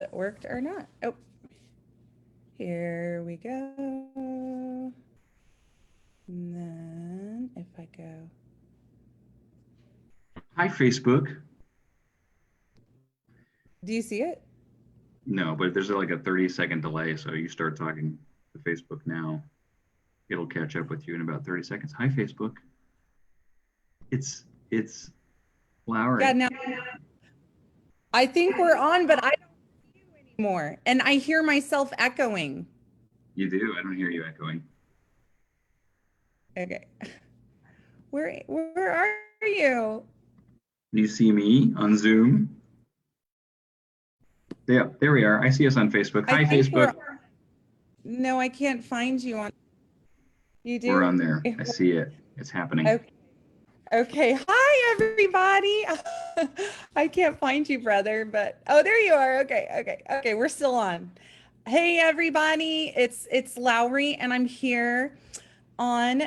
it worked or not. Oh, here we go. And then if I go, Hi, Facebook. do you see it? No, but there's like a 30-second delay. So you start talking to Facebook now. It'll catch up with you in about 30 seconds. Hi, Facebook. It's Yeah, Lowry. now I think we're on, but I don't see you anymore. And I hear myself echoing. You do? I don't hear you echoing. Okay. Where are you? Do you see me on Zoom? Yeah, there we are. I see us on Facebook. I Hi, think we're Facebook. no, I can't find you on. You We're do? on there. I see it. It's happening. Okay. Okay. Hi, everybody. I can't find you, brother, but oh, there you are. Okay. Okay. Okay. We're still on. Hey, everybody. It's Lowry, and I'm here on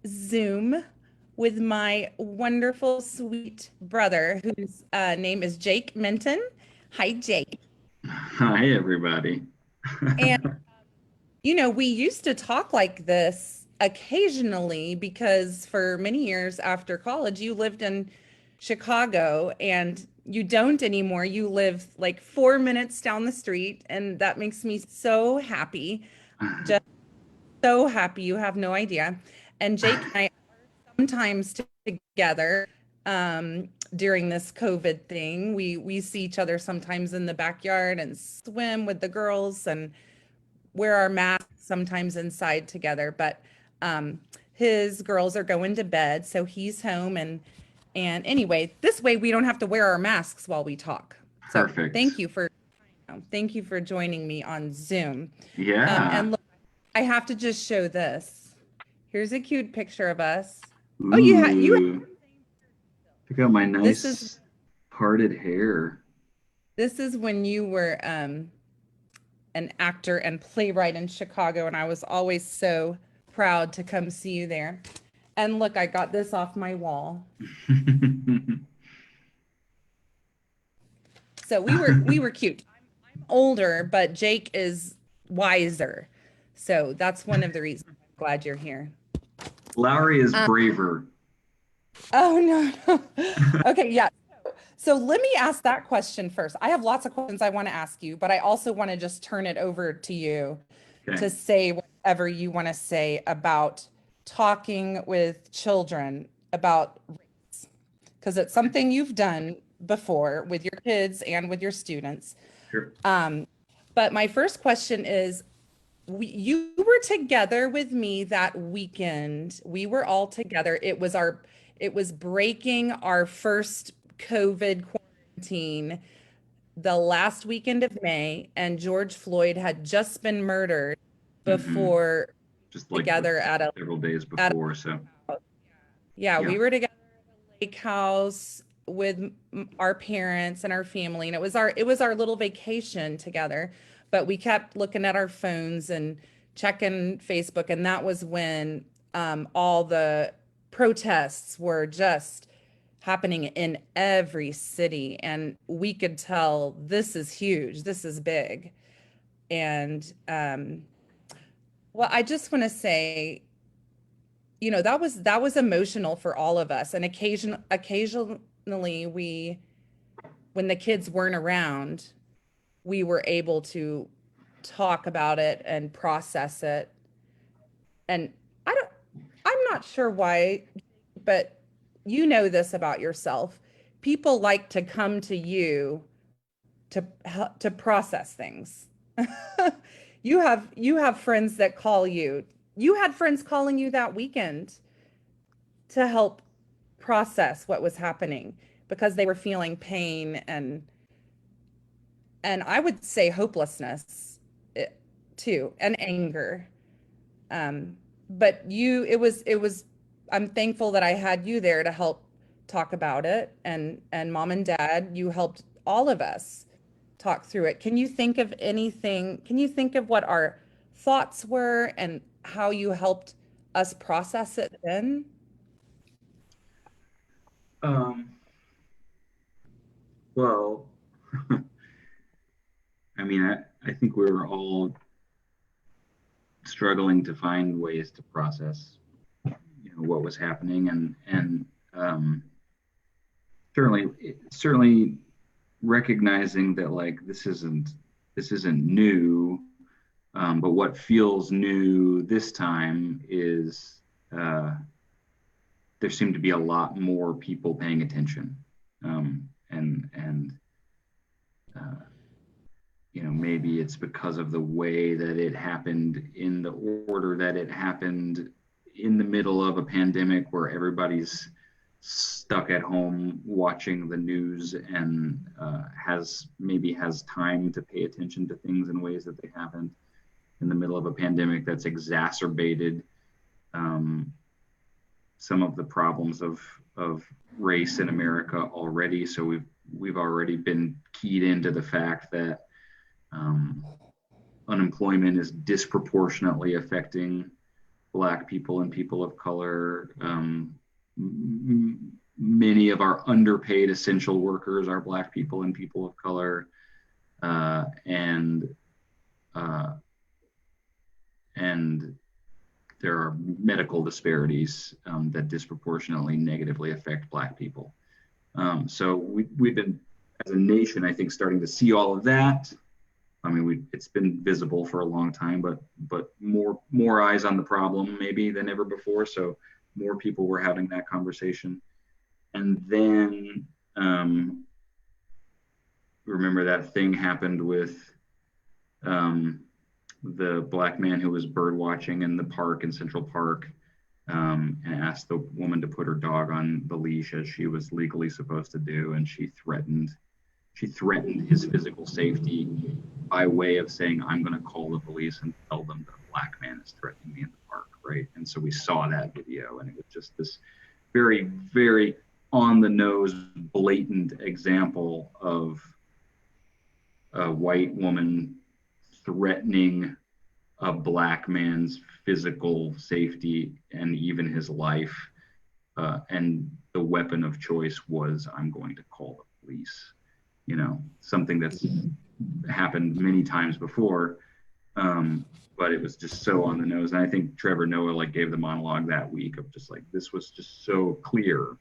Zoom with my wonderful, sweet brother, whose name is Jake Minton. Hi, Jake. Hi, everybody. And we used to talk like this occasionally because for many years after college, you lived in Chicago and you don't anymore. You live like 4 minutes down the street, and that makes me so happy. Just so happy. You have no idea. And Jake and I sometimes together during this COVID thing. We see each other sometimes in the backyard and swim with the girls and wear our masks sometimes inside together, but his girls are going to bed, so he's home and anyway, this way we don't have to wear our masks while we talk. So Perfect. thank you for joining me on Zoom. Yeah. And look, I have to just show this. Here's a cute picture of us. Oh, you have, Ooh. Pick out my this is nice parted hair. this is when you were an actor and playwright in Chicago, and I was always so proud to come see you there. And look, I got this off my wall. So we were cute. I'm older, but Jake is wiser. So that's one of the reasons I'm glad you're here. Lowry is Um, braver. oh no. Okay, yeah. So let me ask that question first. I have lots of questions I want to ask you, but I also want to just turn it over to you Okay. to say whatever you want to say about talking with children about race, because it's something you've done before with your kids and with your students. Sure. Um, but my first question is, you were together with me that weekend. We were all together. It was breaking our first COVID quarantine the last weekend of May, and George Floyd had just been murdered Hmm. before Just like together at a several days at a before. So, yeah, yeah. we were together at a lake house with our parents and our family, and it was our little vacation together. But we kept looking at our phones and checking Facebook, and that was when all the protests were just happening in every city, and we could tell this is huge, this is big, and well, I just want to say that was emotional for all of us. And occasionally when the kids weren't around, we were able to talk about it and process it. And I don't I'm not sure why, but you know this about yourself. People like to come to you to process things. You have friends that call you. You had friends calling you that weekend to help process what was happening because they were feeling pain and I would say hopelessness too, and anger. Um, but it was I'm thankful that I had you there to help talk about it, and mom and dad, you helped all of us talk through it. Can you think of anything? Can you think of what our thoughts were and how you helped us process it then? Um, well, mean, I think we were all struggling to find ways to process, what was happening, and certainly recognizing that like this isn't new, but what feels new this time is there seem to be a lot more people paying attention, and maybe it's because of the way that it happened, in the order that it happened, in the middle of a pandemic where everybody's stuck at home watching the news, and has time to pay attention to things in ways that they haven't, in the middle of a pandemic that's exacerbated some of the problems of race in America already. So we've already been keyed into the fact that unemployment is disproportionately affecting Black people and people of color. Many of our underpaid essential workers are Black people and people of color, and there are medical disparities that disproportionately negatively affect Black people. So we've been, as a nation, I think, starting to see all of that. I mean, it's been visible for a long time, but more eyes on the problem maybe than ever before. So more people were having that conversation. And then remember that thing happened with the Black man who was bird watching in the park, in Central Park, and asked the woman to put her dog on the leash, as she was legally supposed to do, and she threatened his physical safety by way of saying, "I'm going to call the police and tell them that a Black man is threatening me in the park," right? And so we saw that video, and it was just this very, very on the nose, blatant example of a white woman threatening a Black man's physical safety and even his life. And the weapon of choice was, "I'm going to call the police." Something that's happened many times before, but it was just so on the nose. And I think Trevor Noah gave the monologue that week of just this was just so clear.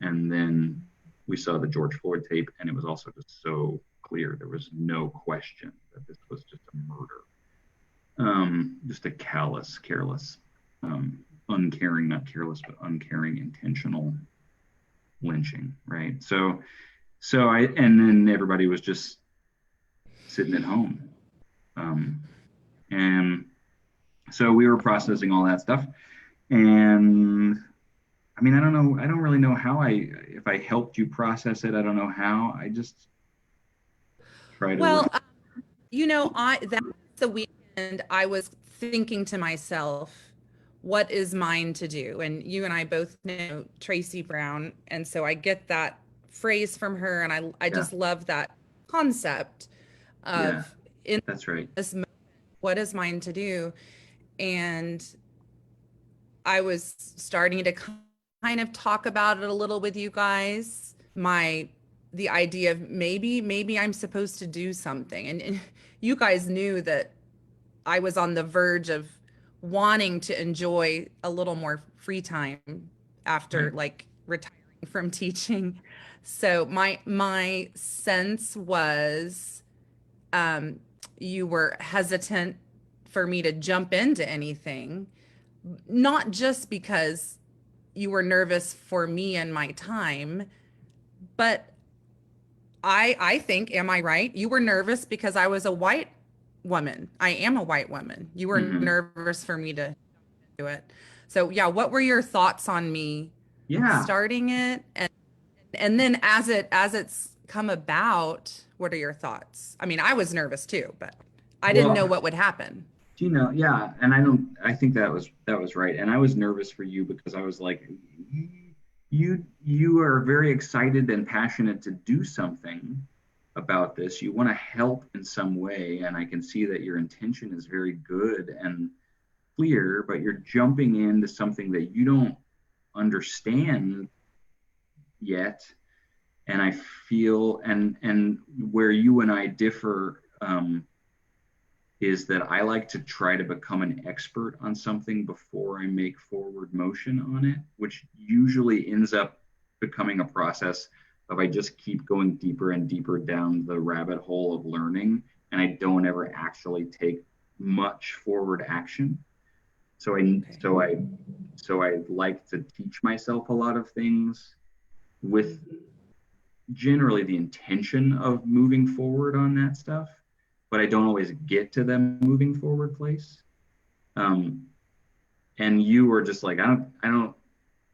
And then we saw the George Floyd tape, and it was also just so clear. There was no question that this was just a murder. Just a callous, careless, uncaring, not careless, but uncaring, intentional lynching, right? So and then everybody was just sitting at home. And so we were processing all that stuff. And I mean, I don't really know if I helped you process it. I don't know how. I just try to. Well, that's the weekend I was thinking to myself, what is mine to do? And you and I both know Tracy Brown. And so I get that phrase from her, and I just love that concept of that's right. This moment, what is mine to do? And I was starting to kind of talk about it a little with you guys. The idea of maybe I'm supposed to do something. And you guys knew that I was on the verge of wanting to enjoy a little more free time after retiring from teaching. So my sense was you were hesitant for me to jump into anything, not just because you were nervous for me and my time, but I think, am I right? You were nervous because I was a white woman. I am a white woman. You were nervous for me to do it. So yeah, what were your thoughts on me starting it? And then as it's come about, what are your thoughts? I mean, I was nervous too, but I didn't know what would happen. And I think that was right. And I was nervous for you because I was like, you are very excited and passionate to do something about this. You want to help in some way, and I can see that your intention is very good and clear, but you're jumping into something that you don't understand yet. And I feel, and where you and I differ is that I like to try to become an expert on something before I make forward motion on it, which usually ends up becoming a process of I just keep going deeper and deeper down the rabbit hole of learning, and I don't ever actually take much forward action. So I Okay. so I so I like to teach myself a lot of things with generally the intention of moving forward on that stuff, but I don't always get to them moving forward place. Um, and you were just like, I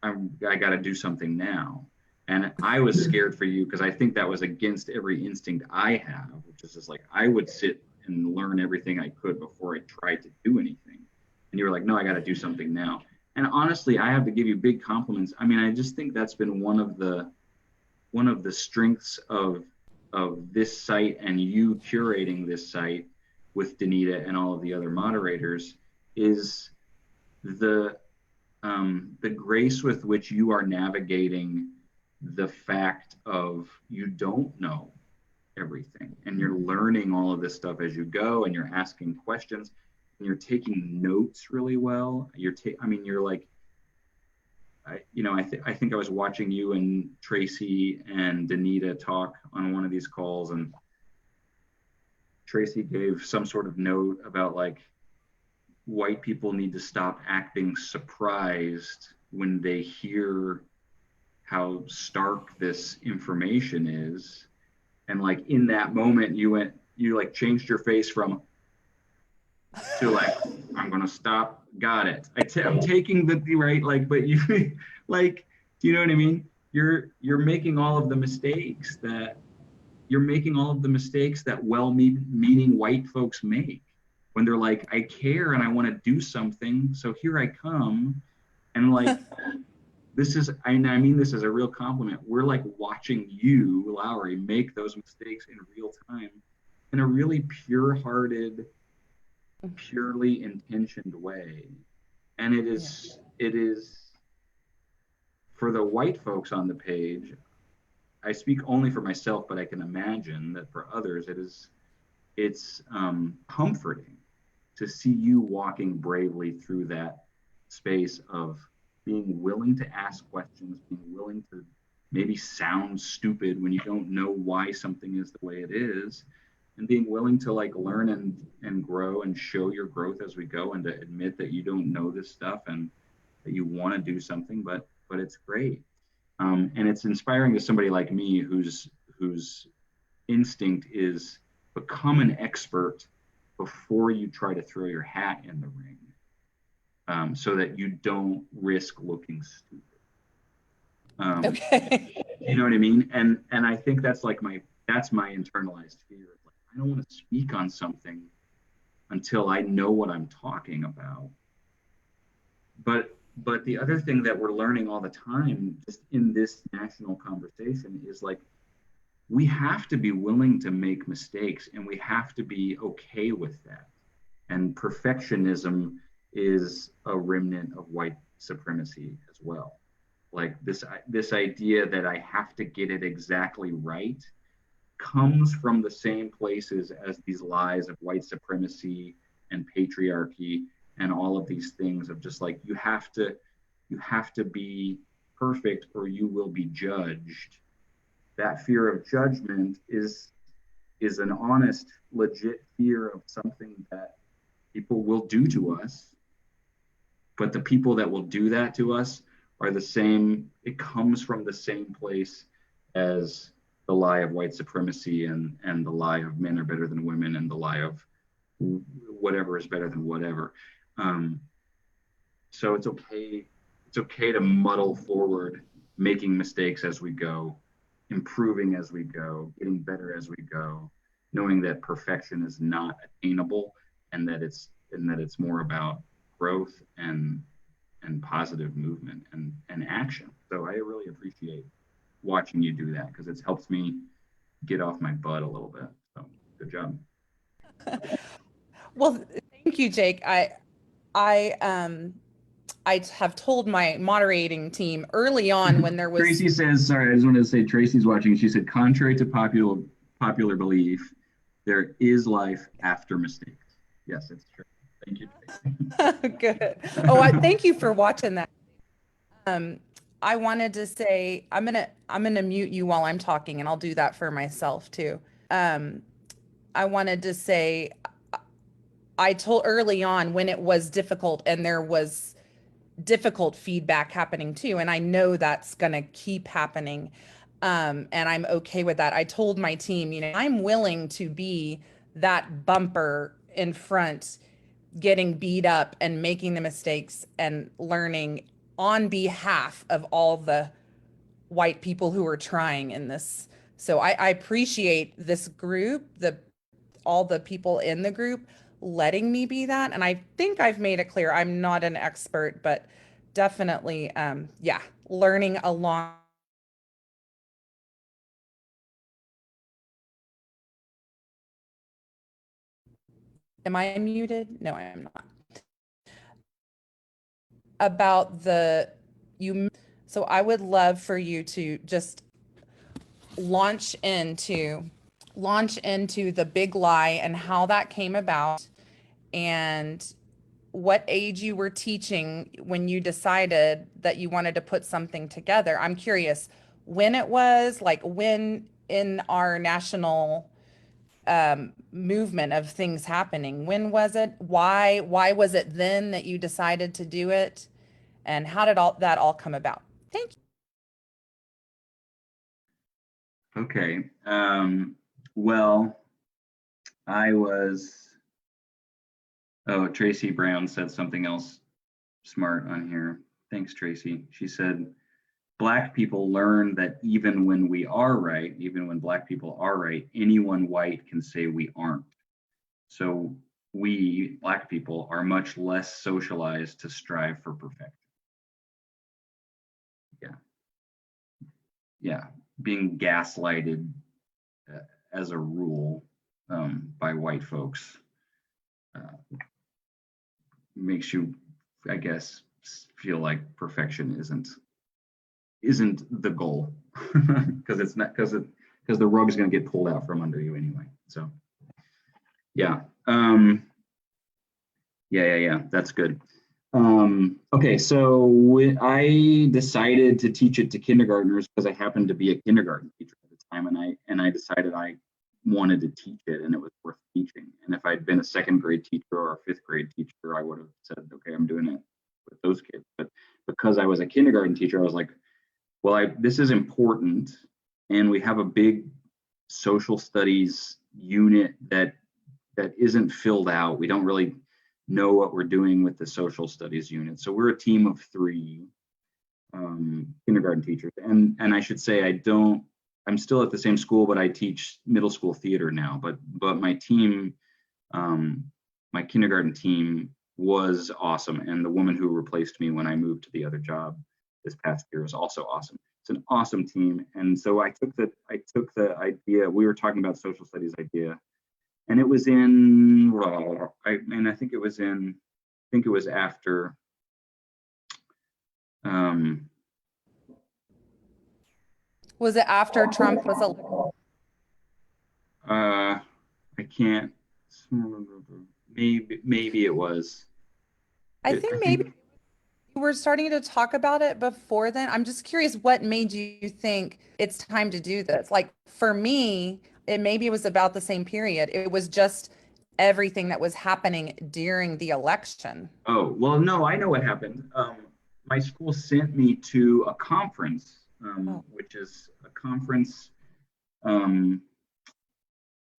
got to do something now. And I was scared for you because I think that was against every instinct I have, which is just like, I would sit and learn everything I could before I tried to do anything. And you were like, no, I got to do something now. And honestly, I have to give you big compliments. I mean, I just think that's been one of the strengths of this site and you curating this site with Danita and all of the other moderators is the the grace with which you are navigating the fact of you don't know everything and you're learning all of this stuff as you go and you're asking questions and you're taking notes really well. I mean, you're like, I think I was watching you and Tracy and Danita talk on one of these calls, and Tracy gave some sort of note about like white people need to stop acting surprised when they hear how stark this information is. And like in that moment, you like changed your face from to like, I'm gonna stop, got it. I'm taking the right, like, but you like, do you know what I mean? You're making all of the mistakes that well-meaning white folks make when they're like, I care and I want to do something, so here I come. And like, this is, I mean this is a real compliment. We're like watching you, Lowry, make those mistakes in real time in a really pure-hearted, purely intentioned way. And it is for the white folks on the page. I speak only for myself, but I can imagine that for others, it's comforting to see you walking bravely through that space of being willing to ask questions, being willing to maybe sound stupid when you don't know why something is the way it is, and being willing to like learn and grow and show your growth as we go, and to admit that you don't know this stuff and that you want to do something, but it's great. And it's inspiring to somebody like me whose instinct is become an expert before you try to throw your hat in the ring, so that you don't risk looking stupid. Okay. You know what I mean? And I think that's like that's my internalized fear. Like, I don't want to speak on something until I know what I'm talking about. But the other thing that we're learning all the time, just in this national conversation, is like we have to be willing to make mistakes and we have to be okay with that. And perfectionism is a remnant of white supremacy as well. Like this idea that I have to get it exactly right comes from the same places as these lies of white supremacy and patriarchy and all of these things of just like you have to be perfect or you will be judged. That fear of judgment is an honest, legit fear of something that people will do to us. But the people that will do that to us are the same, it comes from the same place as the lie of white supremacy and the lie of men are better than women and the lie of whatever is better than whatever. So it's okay to muddle forward, making mistakes as we go, improving as we go, getting better as we go, knowing that perfection is not attainable and that it's more about growth and positive movement and action. So I really appreciate watching you do that because it's helped me get off my butt a little bit. So good job. Well, thank you, Jake. I have told my moderating team early on when there was Tracy says, sorry, I just wanted to say Tracy's watching. She said, contrary to popular belief, There is life after mistakes. Yes, it's true. Thank you, Tracy. Good. Oh, thank you for watching that. Um, I wanted to say I'm gonna mute you while I'm talking, and I'll do that for myself too. Um, I wanted to say I told early on when it was difficult and there was difficult feedback happening too, and I know that's gonna keep happening. And I'm okay with that. I told my team, I'm willing to be that bumper in front, getting beat up and making the mistakes and learning on behalf of all the white people who are trying in this. So I appreciate this group, all the people in the group letting me be that. And I think I've made it clear I'm not an expert, but definitely, yeah, learning along. Am I muted? No, I am not. About the you. So I would love for you to just launch into launch into the big lie and how that came about and what age you were teaching when you decided that you wanted to put something together. I'm curious when it was, like when in our national movement of things happening, when was it? Why was it then that you decided to do it? And how did all that all come about? Thank you. Okay. Well, I was, oh, Tracy Brown said something else smart on here. Thanks, Tracy. She said, Black people learn that even when we are right, even when Black people are right, anyone white can say we aren't. So we, Black people, are much less socialized to strive for perfection. Yeah. Yeah. Being gaslighted uh, as a rule by white folks uh, makes you, I guess, feel like perfection isn't the goal because it's not because the rug is going to get pulled out from under you anyway. So yeah, yeah. That's good. Okay, so I decided to teach it to kindergartners because I happened to be a kindergarten teacher at the time, and I decided I wanted to teach it, and it was worth teaching. And if I'd been a second grade teacher or a fifth grade teacher, I would have said, okay, I'm doing it with those kids. But because I was a kindergarten teacher, I was like, well, this is important, and we have a big social studies unit that isn't filled out. We don't really know what we're doing with the social studies unit. So we're a team of 3 kindergarten teachers. And I should say I'm still at the same school, but I teach middle school theater now. But my team, my kindergarten team was awesome. And the woman who replaced me when I moved to the other job this past year is also awesome. It's an awesome team. And so I took the idea, we were talking about social studies idea, and it was in I think it was after um Was it after Trump was elected? I can't, maybe it was I I think maybe think you were starting to talk about it before then. I'm just curious what made you think it's time to do this? Like for me, maybe it was about the same period. It was just everything that was happening during the election. oh well, no, I know what happened. My school sent me to a conference, Oh, which is a conference, um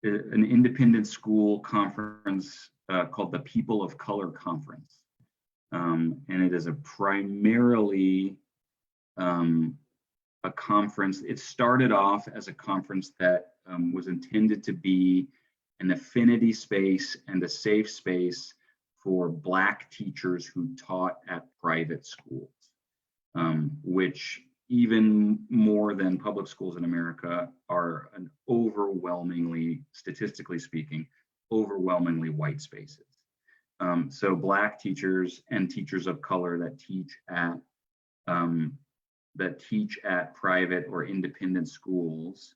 an independent school conference called the People of Color Conference. And it is a primarily a conference. It started off as a conference that was intended to be an affinity space and a safe space for Black teachers who taught at private schools, which even more than public schools in America are an overwhelmingly, statistically speaking, overwhelmingly white spaces. So Black teachers and teachers of color um, that teach at private or independent schools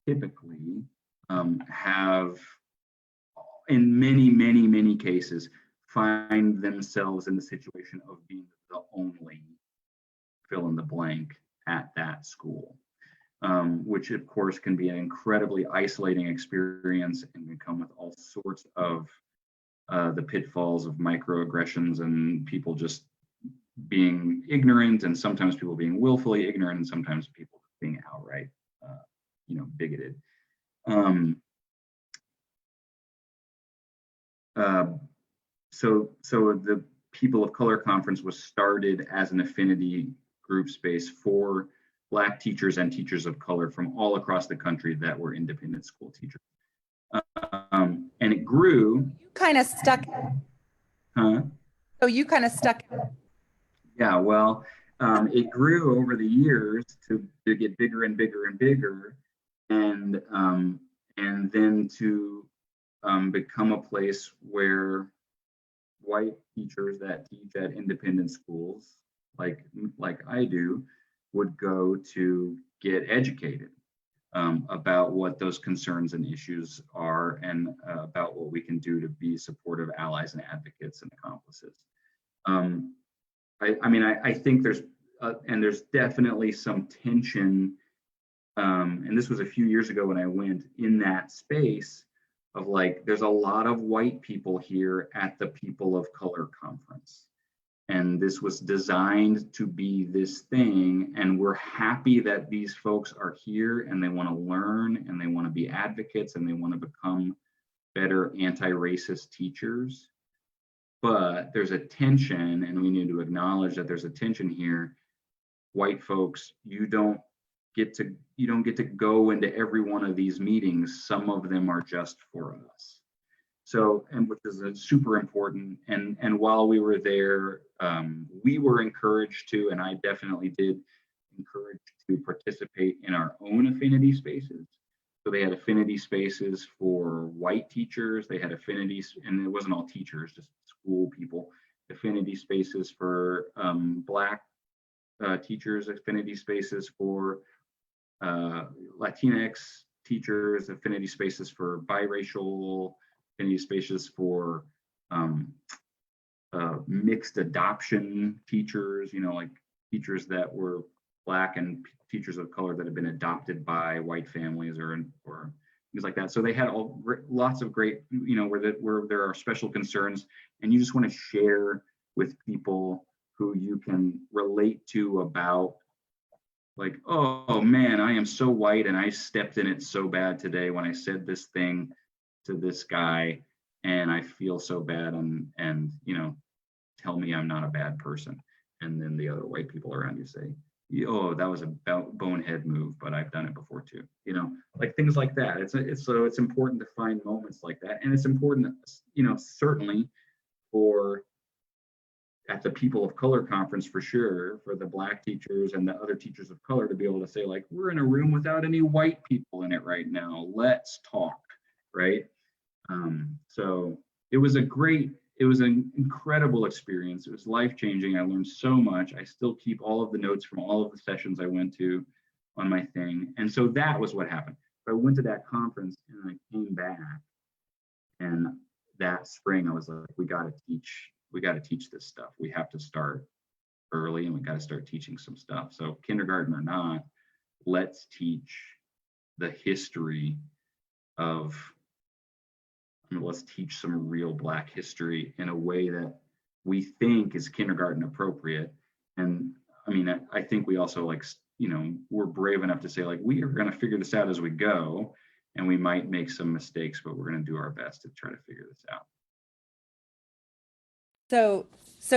typically have, in many cases, find themselves in the situation of being the only fill in the blank at that school, which of course can be an incredibly isolating experience and can come with all sorts of the pitfalls of microaggressions and people just being ignorant, and sometimes people being willfully ignorant, and sometimes people being outright, bigoted. So the People of Color Conference was started as an affinity group space for Black teachers and teachers of color from all across the country that were independent school teachers. And it grew. Kind of stuck. Huh? So you kind of stuck. Yeah, well, it grew over the years to get bigger and bigger and bigger, and then to become a place where white teachers that teach at independent schools, like I do, would go to get educated about what those concerns and issues are, and about what we can do to be supportive allies and advocates and accomplices. I think there's definitely some tension, and this was a few years ago when I went in that space of like, there's a lot of white people here at the People of Color Conference. And this was designed to be this thing. And we're happy that these folks are here and they want to learn and they want to be advocates and they want to become better anti-racist teachers. But there's a tension, and we need to acknowledge that there's a tension here. White folks, you don't get to go into every one of these meetings. Some of them are just for us. So, and which is super important. And while we were there, we were encouraged to, and I definitely did encourage to participate in our own affinity spaces. So they had affinity spaces for white teachers. They had affinities, and it wasn't all teachers, just school people. Affinity spaces for Black teachers, affinity spaces for Latinx teachers, affinity spaces for biracial, affinity spaces for mixed adoption teachers, like teachers that were Black and teachers of color that have been adopted by white families or things like that. So they had lots of great, where there are special concerns, and you just want to share with people who you can relate to about, like, oh man, I am so white and I stepped in it so bad today when I said this thing to this guy, and I feel so bad, and tell me I'm not a bad person. And then the other white people around you say, oh, that was a bonehead move, but I've done it before too. Like things like that. It's important to find moments like that, and it's important, certainly for at the People of Color Conference, for sure, for the Black teachers and the other teachers of color to be able to say, like, we're in a room without any white people in it right now. Let's talk, right? So it was an incredible experience. It was life-changing. I learned so much. I still keep all of the notes from all of the sessions I went to on my thing. And so that was what happened. I went to that conference and I came back, and that spring I was like, we got to teach this stuff. We have to start early, and we got to start teaching some stuff. So kindergarten or not, let's teach the history of, let's teach some real Black history in a way that we think is kindergarten appropriate. And I think we also we're brave enough to say, like, we are going to figure this out as we go, and we might make some mistakes, but we're going to do our best to try to figure this out. So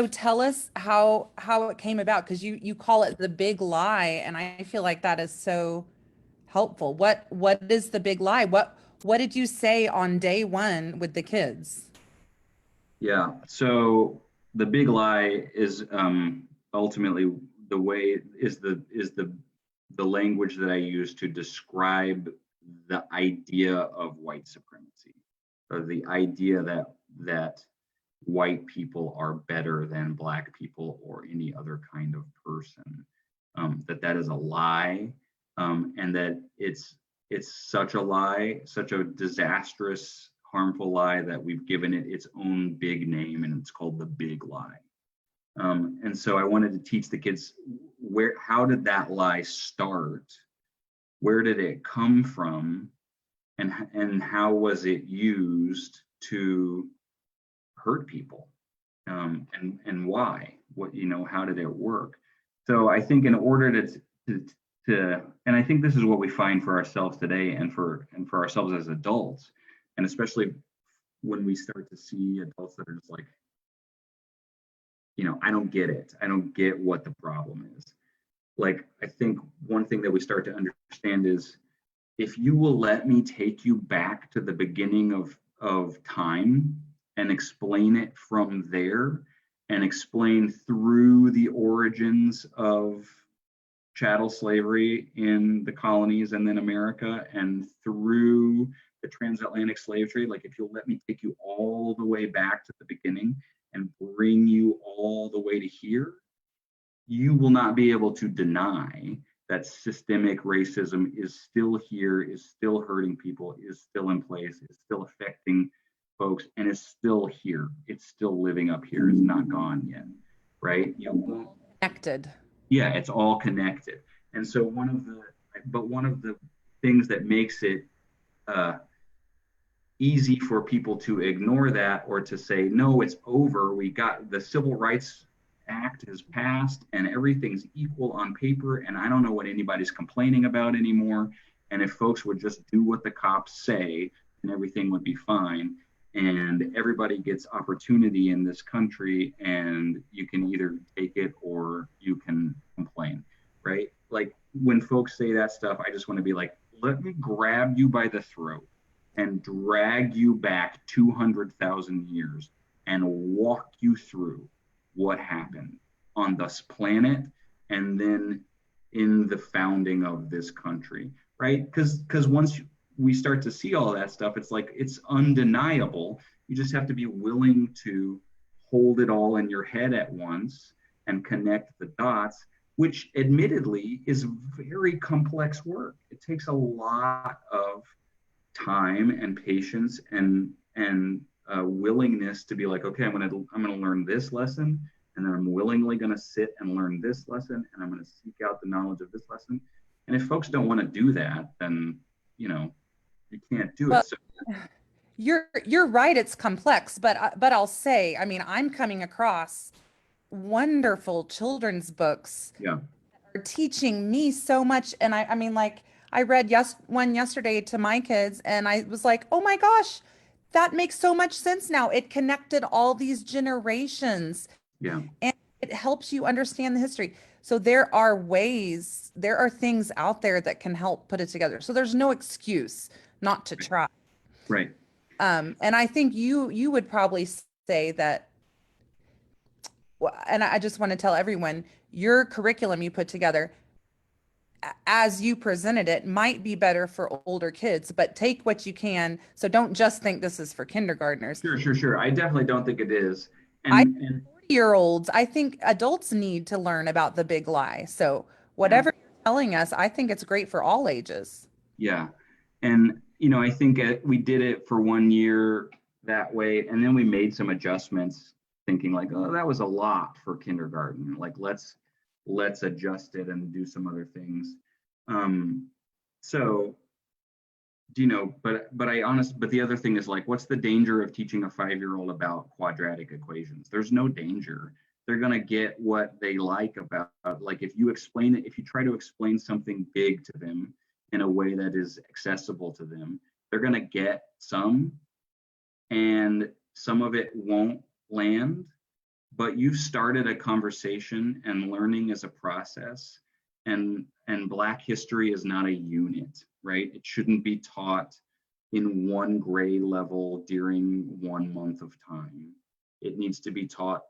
tell us how it came about, because you call it the big lie, and I feel like that is so helpful. What is the big lie? What did you say on day one with the kids? Yeah. So the big lie is ultimately the language that I use to describe the idea of white supremacy, or the idea that white people are better than Black people or any other kind of person. That is a lie, and that It's such a lie, such a disastrous, harmful lie that we've given it its own big name, and it's called the big lie. And so I wanted to teach the kids how did that lie start? Where did it come from? And how was it used to hurt people? And why? What, how did it work? So I think in order and I think this is what we find for ourselves today and for ourselves as adults, and especially when we start to see adults that are just like, I don't get it. I don't get what the problem is. Like, I think one thing that we start to understand is, if you will let me take you back to the beginning of time and explain it from there, and explain through the origins of chattel slavery in the colonies and then America, and through the transatlantic slave trade, like if you'll let me take you all the way back to the beginning and bring you all the way to here, you will not be able to deny that systemic racism is still here, is still hurting people, is still in place, is still affecting folks, and is still here. It's still living up here. It's not gone yet, right? Connected. Yeah, it's all connected. And so one of the things that makes it easy for people to ignore that, or to say, no, it's over. We got the Civil Rights Act has passed and everything's equal on paper, and I don't know what anybody's complaining about anymore. And if folks would just do what the cops say, then everything would be fine. And everybody gets opportunity in this country, and you can either take it or you can complain, right? Like, when folks say that stuff, I just want to be like, let me grab you by the throat and drag you back 200,000 years and walk you through what happened on this planet, and then in the founding of this country, right? Because once we start to see all that stuff, it's like, it's undeniable. You just have to be willing to hold it all in your head at once and connect the dots, which admittedly is very complex work. It takes a lot of time and patience and willingness to be like, okay, I'm gonna learn this lesson, and then I'm willingly gonna sit and learn this lesson, and I'm gonna seek out the knowledge of this lesson. And if folks don't want to do that, then you can't do it. So You're right, it's complex, but I'll say, I mean, I'm coming across wonderful children's books yeah, are teaching me so much. And I mean, like, I read one yesterday to my kids, and I was like, oh my gosh, that makes so much sense now. It connected all these generations, yeah, and it helps you understand the history. So there are ways, there are things out there that can help put it together. So there's no excuse not to try. right. And I think you would probably say that, and I just want to tell everyone, your curriculum you put together, as you presented it, might be better for older kids, but take what you can. So don't just think this is for kindergartners. Sure. I definitely don't think it is. I And 40-year-olds, I think adults need to learn about the big lie. So yeah, whatever you're telling us, I think it's great for all ages. yeah. And I think we did it for 1 year that way, and then we made some adjustments, thinking like, oh, that was a lot for kindergarten. Like, let's adjust it and do some other things. So, but the other thing is, like, what's the danger of teaching a 5-year-old about quadratic equations? There's no danger. They're going to get what they like about, like, if you try to explain something big to them in a way that is accessible to them, they're going to get some, and some of it won't land, but you've started a conversation, and learning is a process, and Black history is not a unit, right? It shouldn't be taught in one grade level during 1 month of time. It needs to be taught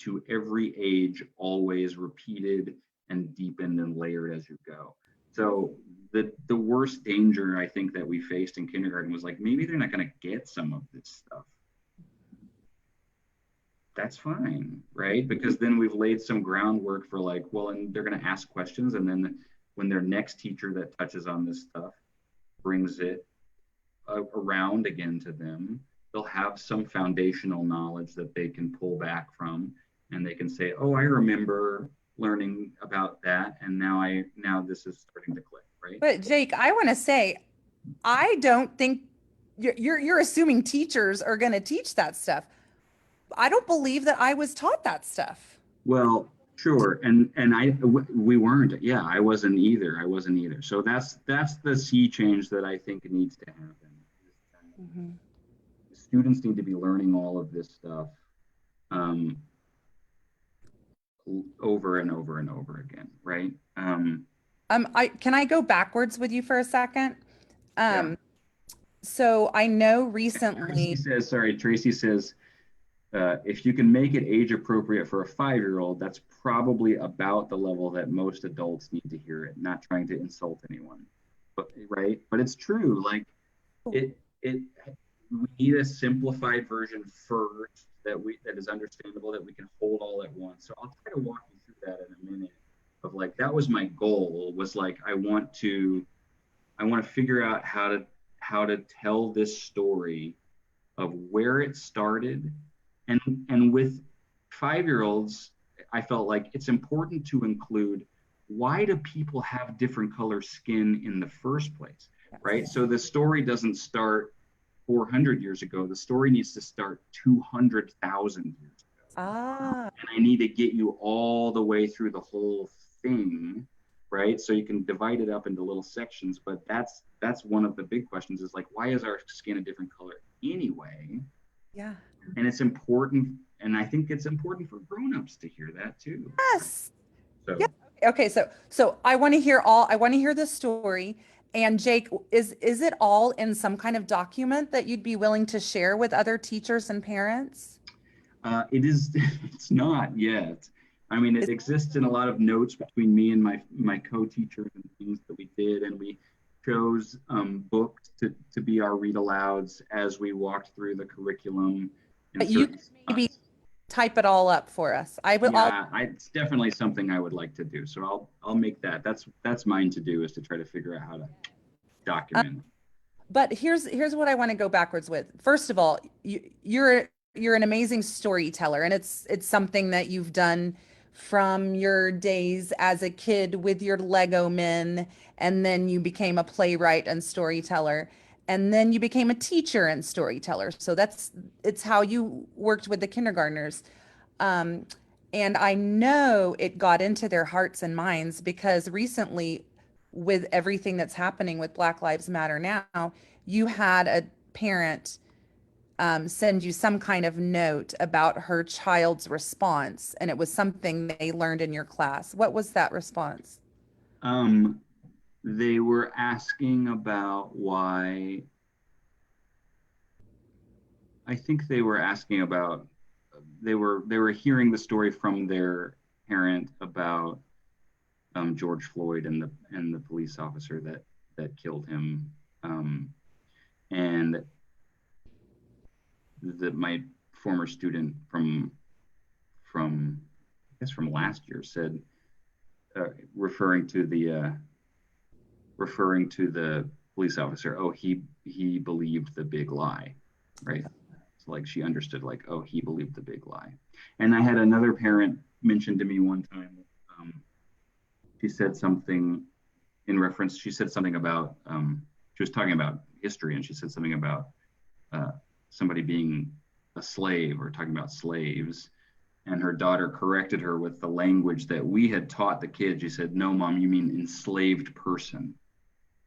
to every age, always repeated and deepened and layered as you go. So the worst danger I think that we faced in kindergarten was like, maybe they're not going to get some of this stuff. That's fine, right? Because then we've laid some groundwork for, like, well, and they're going to ask questions, and then when their next teacher that touches on this stuff, brings it around again to them, they'll have some foundational knowledge that they can pull back from, and they can say, "Oh, I remember learning about that, and now this is starting to click," right? But Jake, I want to say, I don't think you're assuming teachers are going to teach that stuff. I don't believe that I was taught that stuff. Well, sure, and we weren't. Yeah, I wasn't either. I wasn't either. So that's the sea change that I think needs to happen. Mhm. Students need to be learning all of this stuff um, over and over and over again, right? I can I go backwards with you for a second? Yeah. Um, so I know Tracy recently, says, sorry, Tracy says, if you can make it age appropriate for a 5-year-old, that's probably about the level that most adults need to hear it, not trying to insult anyone. But right. But it's true. Like it we need a simplified version first that is understandable that we can hold all at once. So I'll try to walk you through that in a minute of like that was my goal was like I want to figure out how to tell this story of where it started and with 5-year-olds I felt like it's important to include why do people have different color skin in the first place, right? So the story doesn't start 400 years ago. The story needs to start 200,000 years ago. ah, And I need to get you all the way through the whole thing, right? So you can divide it up into little sections. But that's one of the big questions is like, why is our skin a different color anyway? yeah, And it's important. And I think it's important for grown-ups to hear that too. yes, yeah. So Okay, so I want to hear the story. And Jake, is it all in some kind of document that you'd be willing to share with other teachers and parents? it is, it's not yet. I mean, it Is, exists in a lot of notes between me and my co-teachers and things that we did, and we chose books to be our read alouds as we walked through the curriculum in but you certain could maybe spots. type it all up for us. I'll Yeah, it's definitely something I would like to do. So I'll make that. That's mine to do is to try to figure out how to document. But here's what I want to go backwards with. First of all, you're an amazing storyteller, and it's something that you've done from your days as a kid with your Lego men, and then you became a playwright and storyteller, and then you became a teacher and storyteller. So it's how you worked with the kindergartners. Um, and I know it got into their hearts and minds because recently, with everything that's happening with Black Lives Matter now, you had a parent send you some kind of note about her child's response, and it was something they learned in your class. What was that response? Um, they were asking about why. I think they were asking about. They were hearing the story from their parent about George Floyd and the police officer that killed him. And that my former student from I guess from last year said, uh, referring to the police officer, oh, he believed the big lie, right? So like she understood like, oh, he believed the big lie. And I had another parent mention to me one time. She said something in reference. She said something about she was talking about history, and she said something about uh, somebody being a slave or talking about slaves. And her daughter corrected her with the language that we had taught the kids. She said, "No, mom, you mean enslaved person."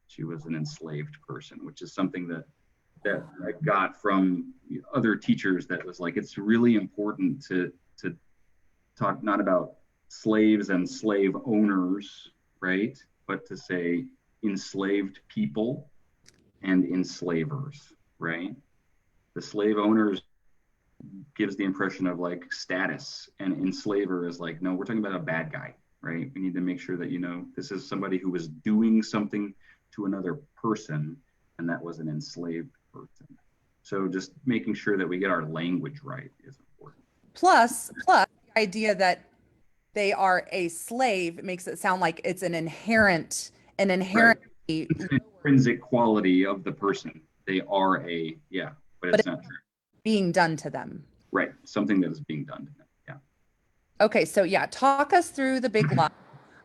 She was an enslaved person, which is something that I got from other teachers. That was like, it's really important to talk not about slaves and slave owners, right? But to say enslaved people and enslavers, right? The slave owners gives the impression of like status, and enslaver is like, no, we're talking about a bad guy, right? We need to make sure that this is somebody who was doing something to another person, and that was an enslaved person. So just making sure that we get our language right is important. Plus the idea that they are a slave makes it sound like it's an Right. inherently It's an intrinsic quality of the person. They are yeah, but but it's it's not true. being done to them. Right. Something that is being done to them. Yeah. Okay, so yeah, talk us through the big lie.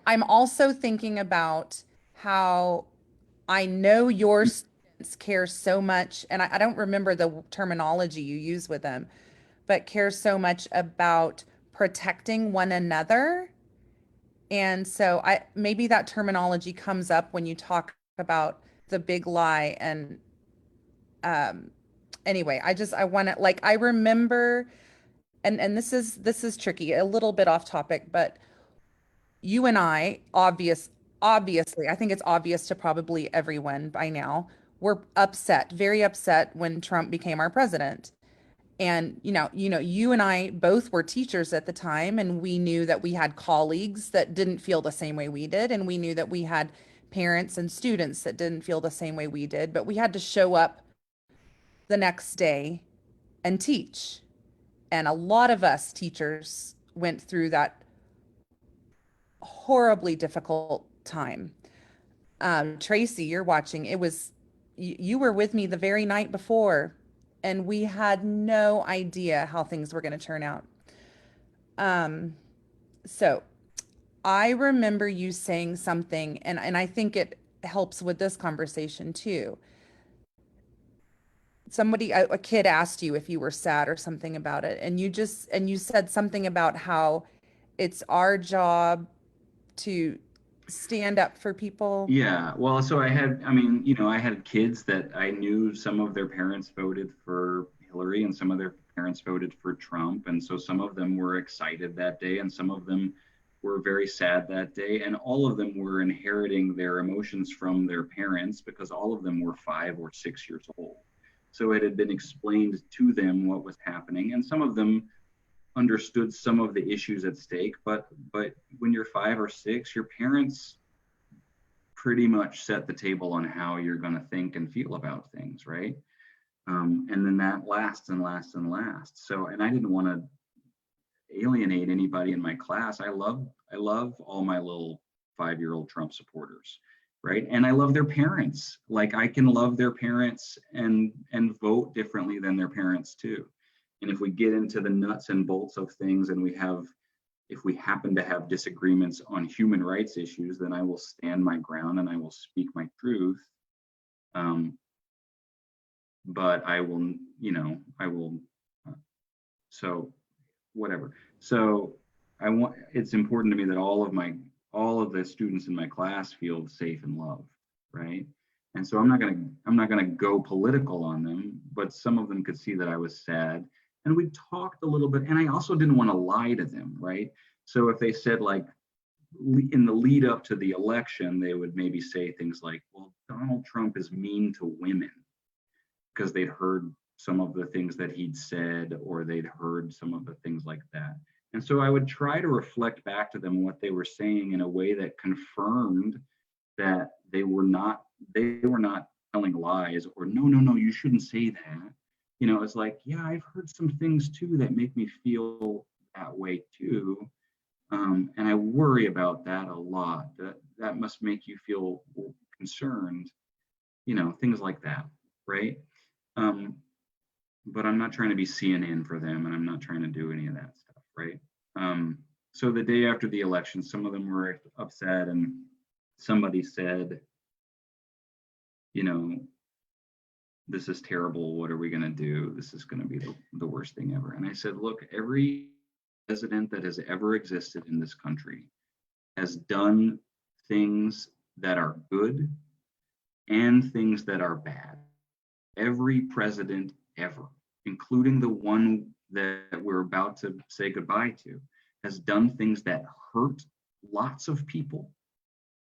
I'm also thinking about how I know your students care so much, and I don't remember the terminology you use with them, but care so much about protecting one another. And so I maybe that terminology comes up when you talk about the big lie. And um anyway, I want to, like, I remember, and this is tricky, a little bit off topic, but you and I, obviously, I think it's obvious to probably everyone by now, we're upset, very upset when Trump became our president. And you and I both were teachers at the time, and we knew that we had colleagues that didn't feel the same way we did, and we knew that we had parents and students that didn't feel the same way we did, but we had to show up the next day and teach. And a lot of us teachers went through that horribly difficult time. Tracy, you're watching. You were with me the very night before, and we had no idea how things were going to turn out. Um, so I remember you saying something, and I think it helps with this conversation too. A kid asked you if you were sad or something about it, and you said something about how it's our job to stand up for people. Yeah, well, so I mean, I had kids that I knew some of their parents voted for Hillary and some of their parents voted for Trump. And so some of them were excited that day and some of them were very sad that day. And all of them were inheriting their emotions from their parents because all of them were 5 or 6 years old. So it had been explained to them what was happening. And some of them understood some of the issues at stake. But when you're 5 or 6, your parents pretty much set the table on how you're going to think and feel about things, right? And then that lasts and lasts and lasts. So, and I didn't want to alienate anybody in my class. I love all my little 5-year-old Trump supporters, right? And I love their parents. Like I can love their parents and vote differently than their parents too. And if we get into the nuts and bolts of things and if we happen to have disagreements on human rights issues, then I will stand my ground and I will speak my truth. But I will, I will, so whatever. So it's important to me that all of the students in my class feel safe and loved, right? And so I'm not gonna go political on them, but some of them could see that I was sad. And we talked a little bit, and I also didn't want to lie to them, right? So if they said like in the lead up to the election, they would maybe say things like, well, Donald Trump is mean to women because they'd heard some of the things that he'd said, or they'd heard some of the things like that. And so I would try to reflect back to them what they were saying in a way that confirmed that they were not telling lies or no, you shouldn't say that. It's like, yeah, I've heard some things too that make me feel that way too. And I worry about that a lot. That must make you feel concerned, things like that, right? Um, but I'm not trying to be CNN for them, and I'm not trying to do any of that stuff, right? So the day after the election, some of them were upset, and somebody said, this is terrible. What are we going to do? This is going to be the worst thing ever. And I said, look, every president that has ever existed in this country has done things that are good and things that are bad. Every president ever, including the one that we're about to say goodbye to, has done things that hurt lots of people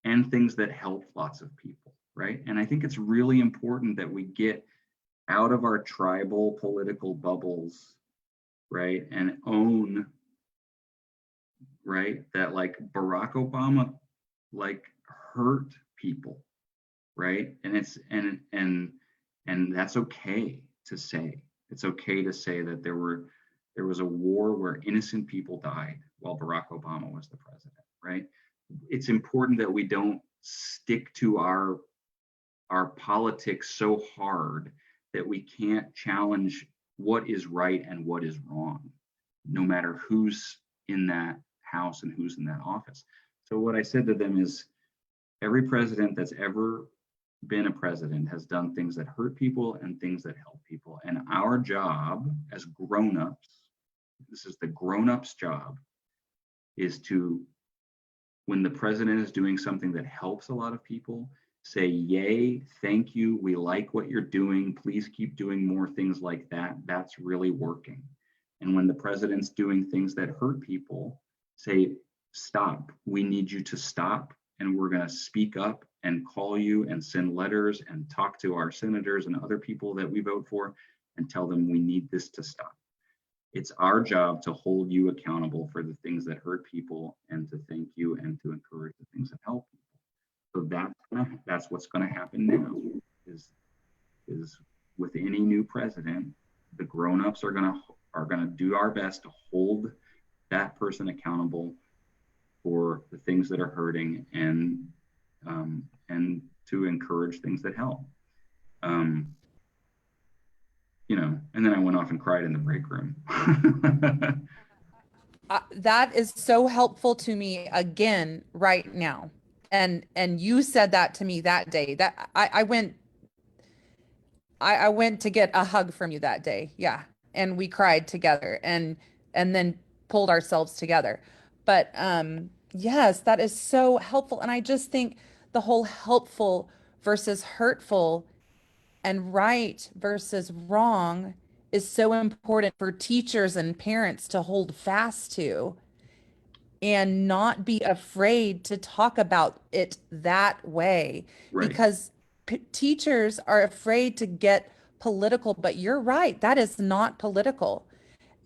and things that help lots of people, right? And I think it's really important that we get out of our tribal political bubbles, right? And own, right, that like Barack Obama like hurt people, right? And that's okay to say. It's okay to say that there was a war where innocent people died while Barack Obama was the president, right? It's important that we don't stick to our our politics so hard that we can't challenge what is right and what is wrong, no matter who's in that house and who's in that office. So what I said to them is, every president that's ever been a president has done things that hurt people and things that help people. And our job as grown-ups, this is the grown-ups job, is to, when the president is doing something that helps a lot of people, say, yay, thank you, we like what you're doing, please keep doing more things like that, that's really working. And when the president's doing things that hurt people, say, stop, we need you to stop, and we're going to speak up and call you and send letters and talk to our senators and other people that we vote for and tell them we need this to stop. It's our job to hold you accountable for the things that hurt people and to thank you and to encourage the things that help people. So that's what's going to happen now is with any new president, the grown-ups are going to do our best to hold that person accountable for the things that are hurting and to encourage things that help. And then I went off and cried in the break room. That is so helpful to me again right now. And you said that to me that day. That I went to get a hug from you that day. Yeah. And we cried together and then pulled ourselves together. But yes, that is so helpful. And I just think the whole helpful versus hurtful and right versus wrong is so important for teachers and parents to hold fast to and not be afraid to talk about it that way, Right. because teachers are afraid to get political, but you're right, that is not political.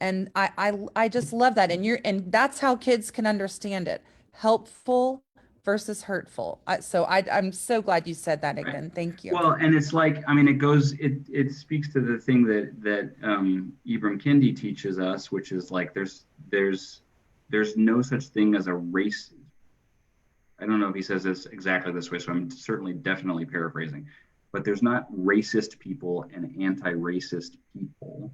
And I just love that. And that's how kids can understand it. Helpful versus hurtful. I'm so glad you said that Right. again. Thank you. Well, and it's like, I mean, it speaks to the thing that Ibram Kendi teaches us, which is like there's no such thing as a race. I don't know if he says this exactly this way, so I'm certainly definitely paraphrasing, but there's not racist people and anti-racist people.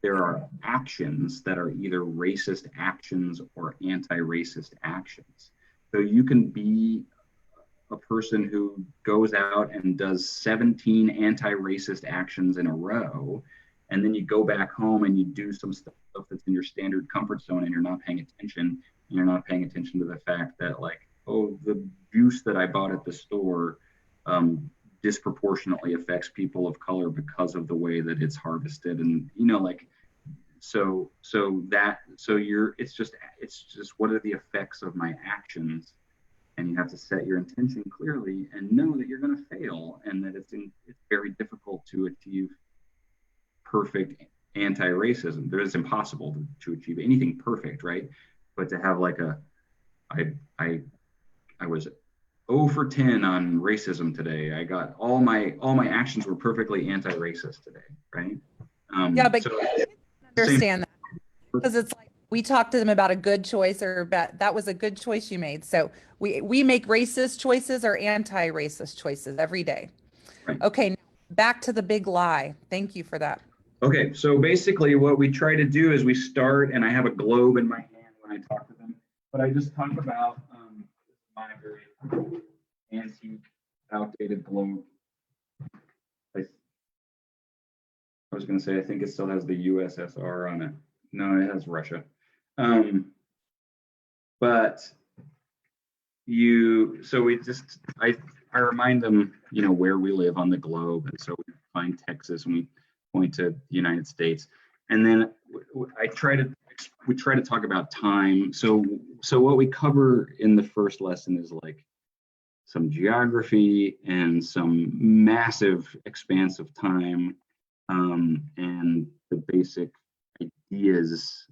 There are actions that are either racist actions or anti-racist actions. So you can be a person who goes out and does 17 anti-racist actions in a row, and then you go back home and you do some stuff that's in your standard comfort zone and you're not paying attention, and you're not paying attention to the fact that, like, oh, the juice that I bought at the store disproportionately affects people of color because of the way that it's harvested. And like, it's just what are the effects of my actions? And you have to set your intention clearly and know that you're going to fail, and that it's very difficult to achieve perfect anti-racism. It's impossible to achieve anything perfect, right? But to have like I was 0 for 10 on racism today. I got all my actions were perfectly anti-racist today, right? Yeah, but so understand that, because it's like we talked to them about a good choice or bad. That was a good choice you made. So we make racist choices or anti-racist choices every day. Right. Okay, now back to the big lie. Thank you for that. Okay, so basically what we try to do is we start, and I have a globe in my hand when I talk to them, but I just talk about my very antique, outdated globe. I was going to say, I think it still has the USSR on it. No, it has Russia. But I remind them, where we live on the globe. And so we find Texas and we point to the United States. And then we try to talk about time. So what we cover in the first lesson is like some geography and some massive expanse of time, and the basic ideas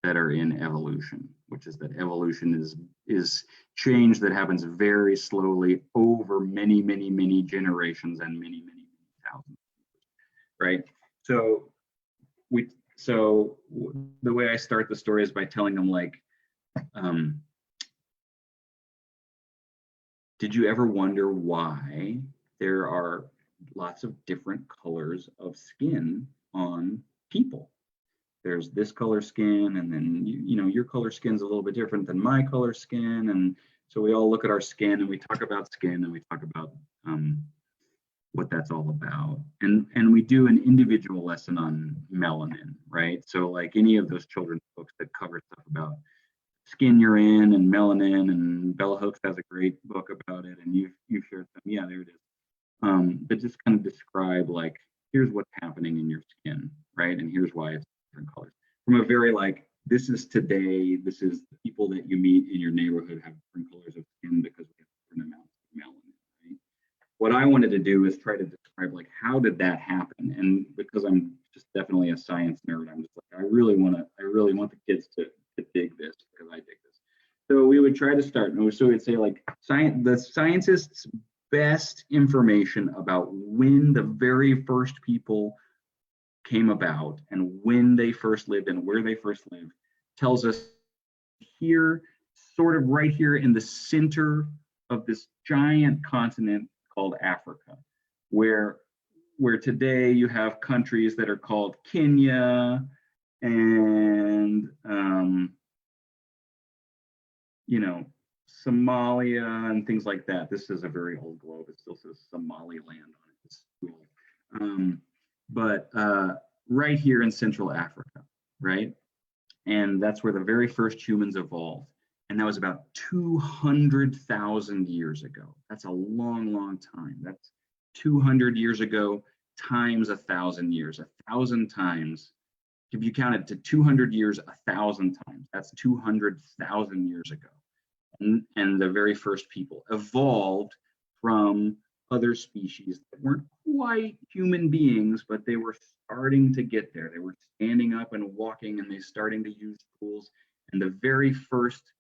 that are in evolution, which is that evolution is change that happens very slowly over many, many, many generations and many, many, many thousands, right? So the way I start the story is by telling them, like, did you ever wonder why there are lots of different colors of skin on people. There's this color skin, and then you know your color skin's a little bit different than my color skin, and so we all look at our skin and we talk about skin and we talk about what that's all about. And we do an individual lesson on melanin, right? So like any of those children's books that cover stuff about skin you're in and melanin, and Bella Hooks has a great book about it, and you've shared them. Yeah, there it is. That just kind of describe like, here's what's happening in your skin, right? And here's why it's different colors. From a very like, this is today, this is the people that you meet in your neighborhood have different colors of skin because we have different amounts of melanin, right? What I wanted to do is try to describe like, how did that happen? And because I'm just definitely a science nerd, I'm just like, I really want the kids to dig this because I dig this. So we would try to start, so we'd say like, the scientists' best information about when the very first people came about and when they first lived and where they first lived tells us here, sort of right here in the center of this giant continent called Africa, where today you have countries that are called Kenya and you know, Somalia and things like that. This is a very old globe. It still says Somaliland on it. It's cool. But right here in Central Africa, right? And that's where the very first humans evolved. And that was about 200,000 years ago. That's a long, long time. That's 200 years ago times 1,000 years, 1,000 times. If you count it to 200 years, 1,000 times, that's 200,000 years ago. And the very first people evolved from other species that weren't quite human beings, but they were starting to get there. They were standing up and walking, and they starting to use tools. And the very first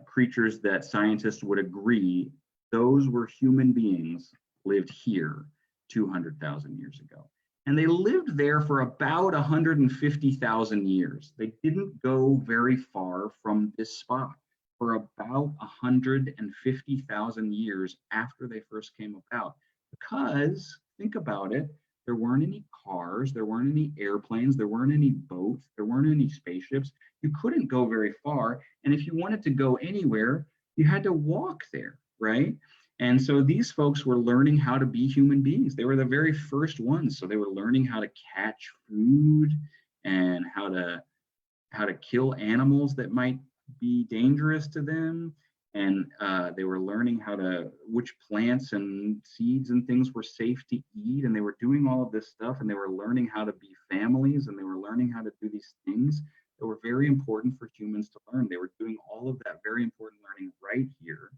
creatures that scientists would agree those were human beings lived here 200,000 years ago. And they lived there for about 150,000 years. They didn't go very far from this spot for about 150,000 years after they first came about. Because, think about it, there weren't any cars, there weren't any airplanes, there weren't any boats, there weren't any spaceships. You couldn't go very far. And if you wanted to go anywhere, you had to walk there, right? And so these folks were learning how to be human beings. They were the very first ones. So they were learning how to catch food and how to kill animals that might be dangerous to them. And they were learning which plants and seeds and things were safe to eat. And they were doing all of this stuff, and they were learning how to be families, and they were learning how to do these things that were very important for humans to learn. They were doing all of that very important learning right here.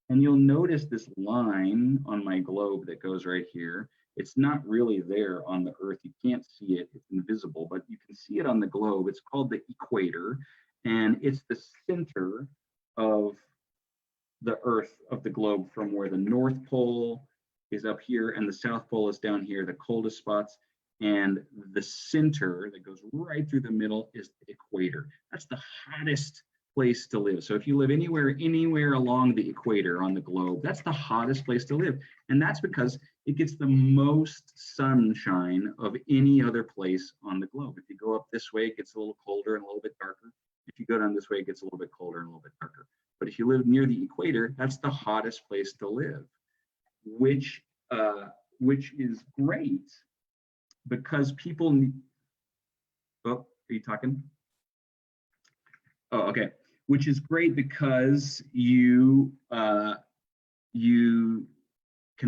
And you'll notice this line on my globe that goes right here. It's not really there on the Earth. You can't see it. It's invisible, but you can see it on the globe. It's called the equator, and it's the center of the Earth, of the globe, from where the North Pole is up here and the South Pole is down here, the coldest spots. And the center that goes right through the middle is the equator. That's the hottest place to live. So if you live anywhere along the equator on the globe, that's the hottest place to live. And that's because it gets the most sunshine of any other place on the globe. If you go up this way, it gets a little colder and a little bit darker. If you go down this way, it gets a little bit colder and a little bit darker. But if you live near the equator, that's the hottest place to live, which is great because people need. Oh, are you talking? Oh, okay. Which is great because you can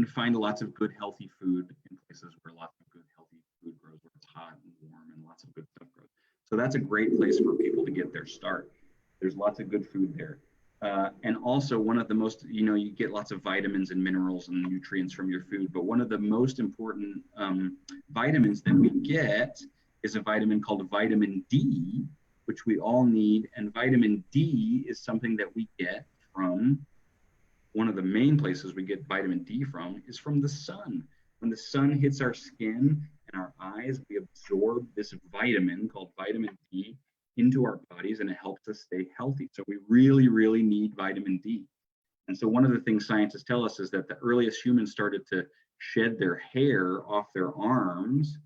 find lots of good healthy food in places where lots of good healthy food grows, where it's hot and warm and lots of good stuff grows. So that's a great place for people to get their start. There's lots of good food there. And also one of the most, you get lots of vitamins and minerals and nutrients from your food, but one of the most important vitamins that we get is a vitamin called vitamin D, which we all need. And vitamin D is something that we get from, one of the main places we get vitamin D from is from the sun. When the sun hits our skin and our eyes, we absorb this vitamin called vitamin D into our bodies, and it helps us stay healthy. So we really, really need vitamin D. And so one of the things scientists tell us is that the earliest humans started to shed their hair off their arms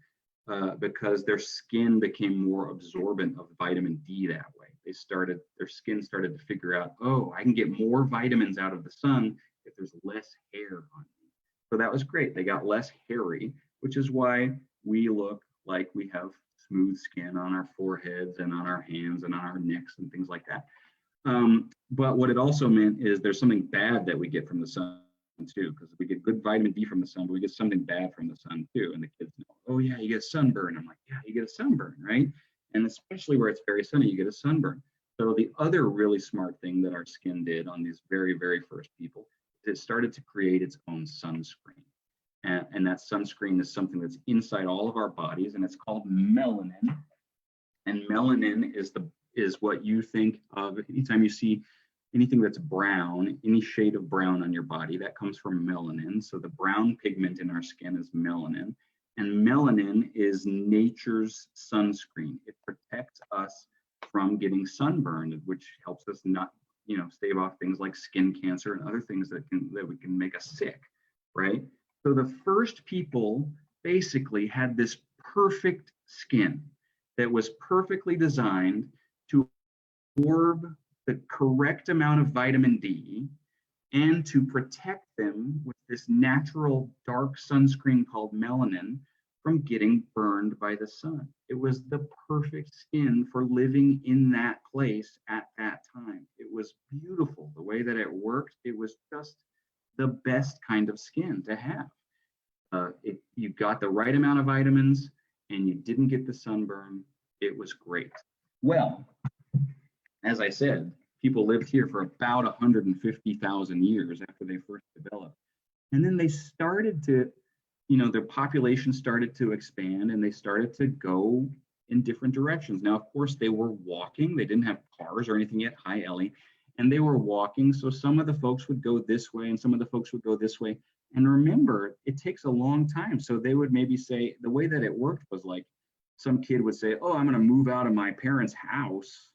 because their skin became more absorbent of vitamin D that way. Their skin started to figure out, oh, I can get more vitamins out of the sun if there's less hair on me. So that was great. They got less hairy, which is why we look like we have smooth skin on our foreheads and on our hands and on our necks and things like that. But what it also meant is there's something bad that we get from the sun too, because we get good vitamin D from the sun, but we get something bad from the sun too. And the kids know, oh yeah, you get a sunburn. I'm like, yeah, you get a sunburn, right? And especially where it's very sunny, you get a sunburn. So the other really smart thing that our skin did on these very, very first people, it started to create its own sunscreen. And that sunscreen is something that's inside all of our bodies, and it's called melanin. And melanin is what you think of anytime you see anything that's brown, any shade of brown on your body, that comes from melanin. So the brown pigment in our skin is melanin. And melanin is nature's sunscreen. It protects us from getting sunburned, which helps us not, stave off things like skin cancer and other things that can make us sick, right? So the first people basically had this perfect skin that was perfectly designed to absorb the correct amount of vitamin D and to protect them with this natural dark sunscreen called melanin from getting burned by the sun. It was the perfect skin for living in that place at that time. It was beautiful the way that it worked. It was just the best kind of skin to have. You got the right amount of vitamins and you didn't get the sunburn. It was great. Well, as I said, people lived here for about 150,000 years after they first developed. And then they started to, their population started to expand and they started to go in different directions. Now, of course, they were walking. They didn't have cars or anything yet. Hi, Ellie. And they were walking. So some of the folks would go this way and some of the folks would go this way. And remember, it takes a long time. So they would maybe say, the way that it worked was like some kid would say, oh, I'm going to move out of my parents' house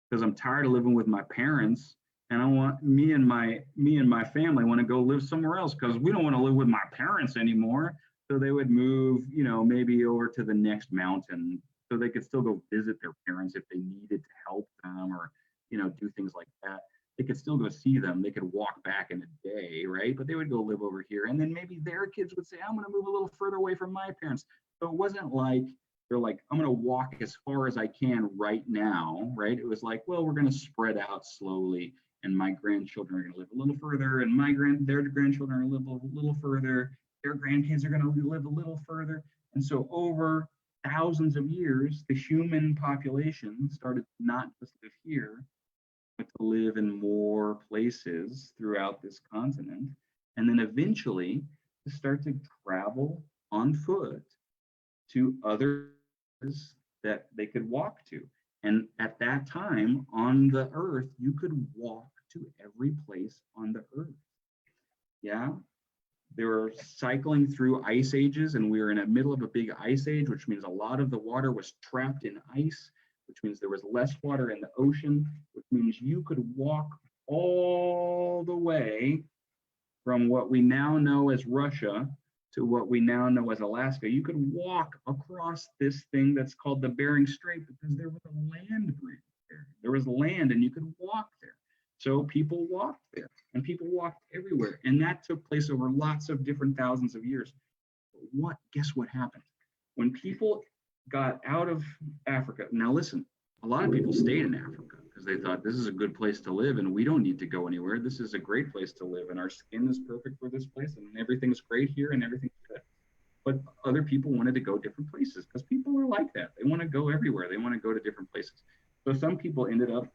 because I'm tired of living with my parents. And I want me and my family want to go live somewhere else because we don't want to live with my parents anymore. So they would move, maybe over to the next mountain so they could still go visit their parents if they needed to help them or, do things like that. They could still go see them. They could walk back in a day, right? But they would go live over here. And then maybe their kids would say, I'm going to move a little further away from my parents. So it wasn't like they're like, I'm going to walk as far as I can right now, right? It was like, well, we're going to spread out slowly. And my grandchildren are going to live a little further, and their grandchildren are going to live a little further. Their grandkids are going to live a little further. And so over thousands of years, the human population started to not just live here, but to live in more places throughout this continent. And then eventually to start to travel on foot to others that they could walk to. And at that time on the earth, you could walk to every place on the earth. Yeah. They were cycling through ice ages, and we were in the middle of a big ice age, which means a lot of the water was trapped in ice, which means there was less water in the ocean, which means you could walk all the way from what we now know as Russia to what we now know as Alaska. You could walk across this thing that's called the Bering Strait because there was a land bridge there. There was land and you could walk there. So people walked there and people walked everywhere. And that took place over lots of different thousands of years. But guess what happened? When people got out of Africa, now listen, a lot of people stayed in Africa because they thought this is a good place to live and we don't need to go anywhere. This is a great place to live and our skin is perfect for this place and everything's great here and everything's good. But other people wanted to go different places because people are like that. They want to go everywhere. They want to go to different places. So some people ended up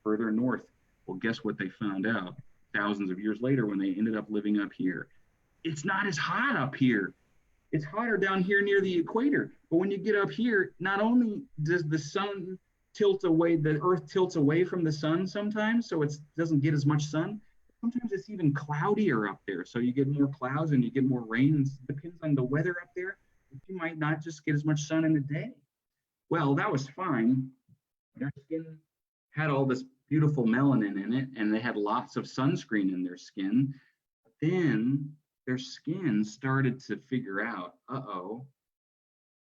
further north. Well, guess what they found out thousands of years later when they ended up living up here? It's not as hot up here. It's hotter down here near the equator. But when you get up here, not only does the sun tilt away, the earth tilts away from the sun sometimes, so it doesn't get as much sun. Sometimes it's even cloudier up there. So you get more clouds and you get more rain. It depends on the weather up there. You might not just get as much sun in a day. Well, that was fine. Their skin had all this, beautiful melanin in it, and they had lots of sunscreen in their skin. Then their skin started to figure out, uh-oh,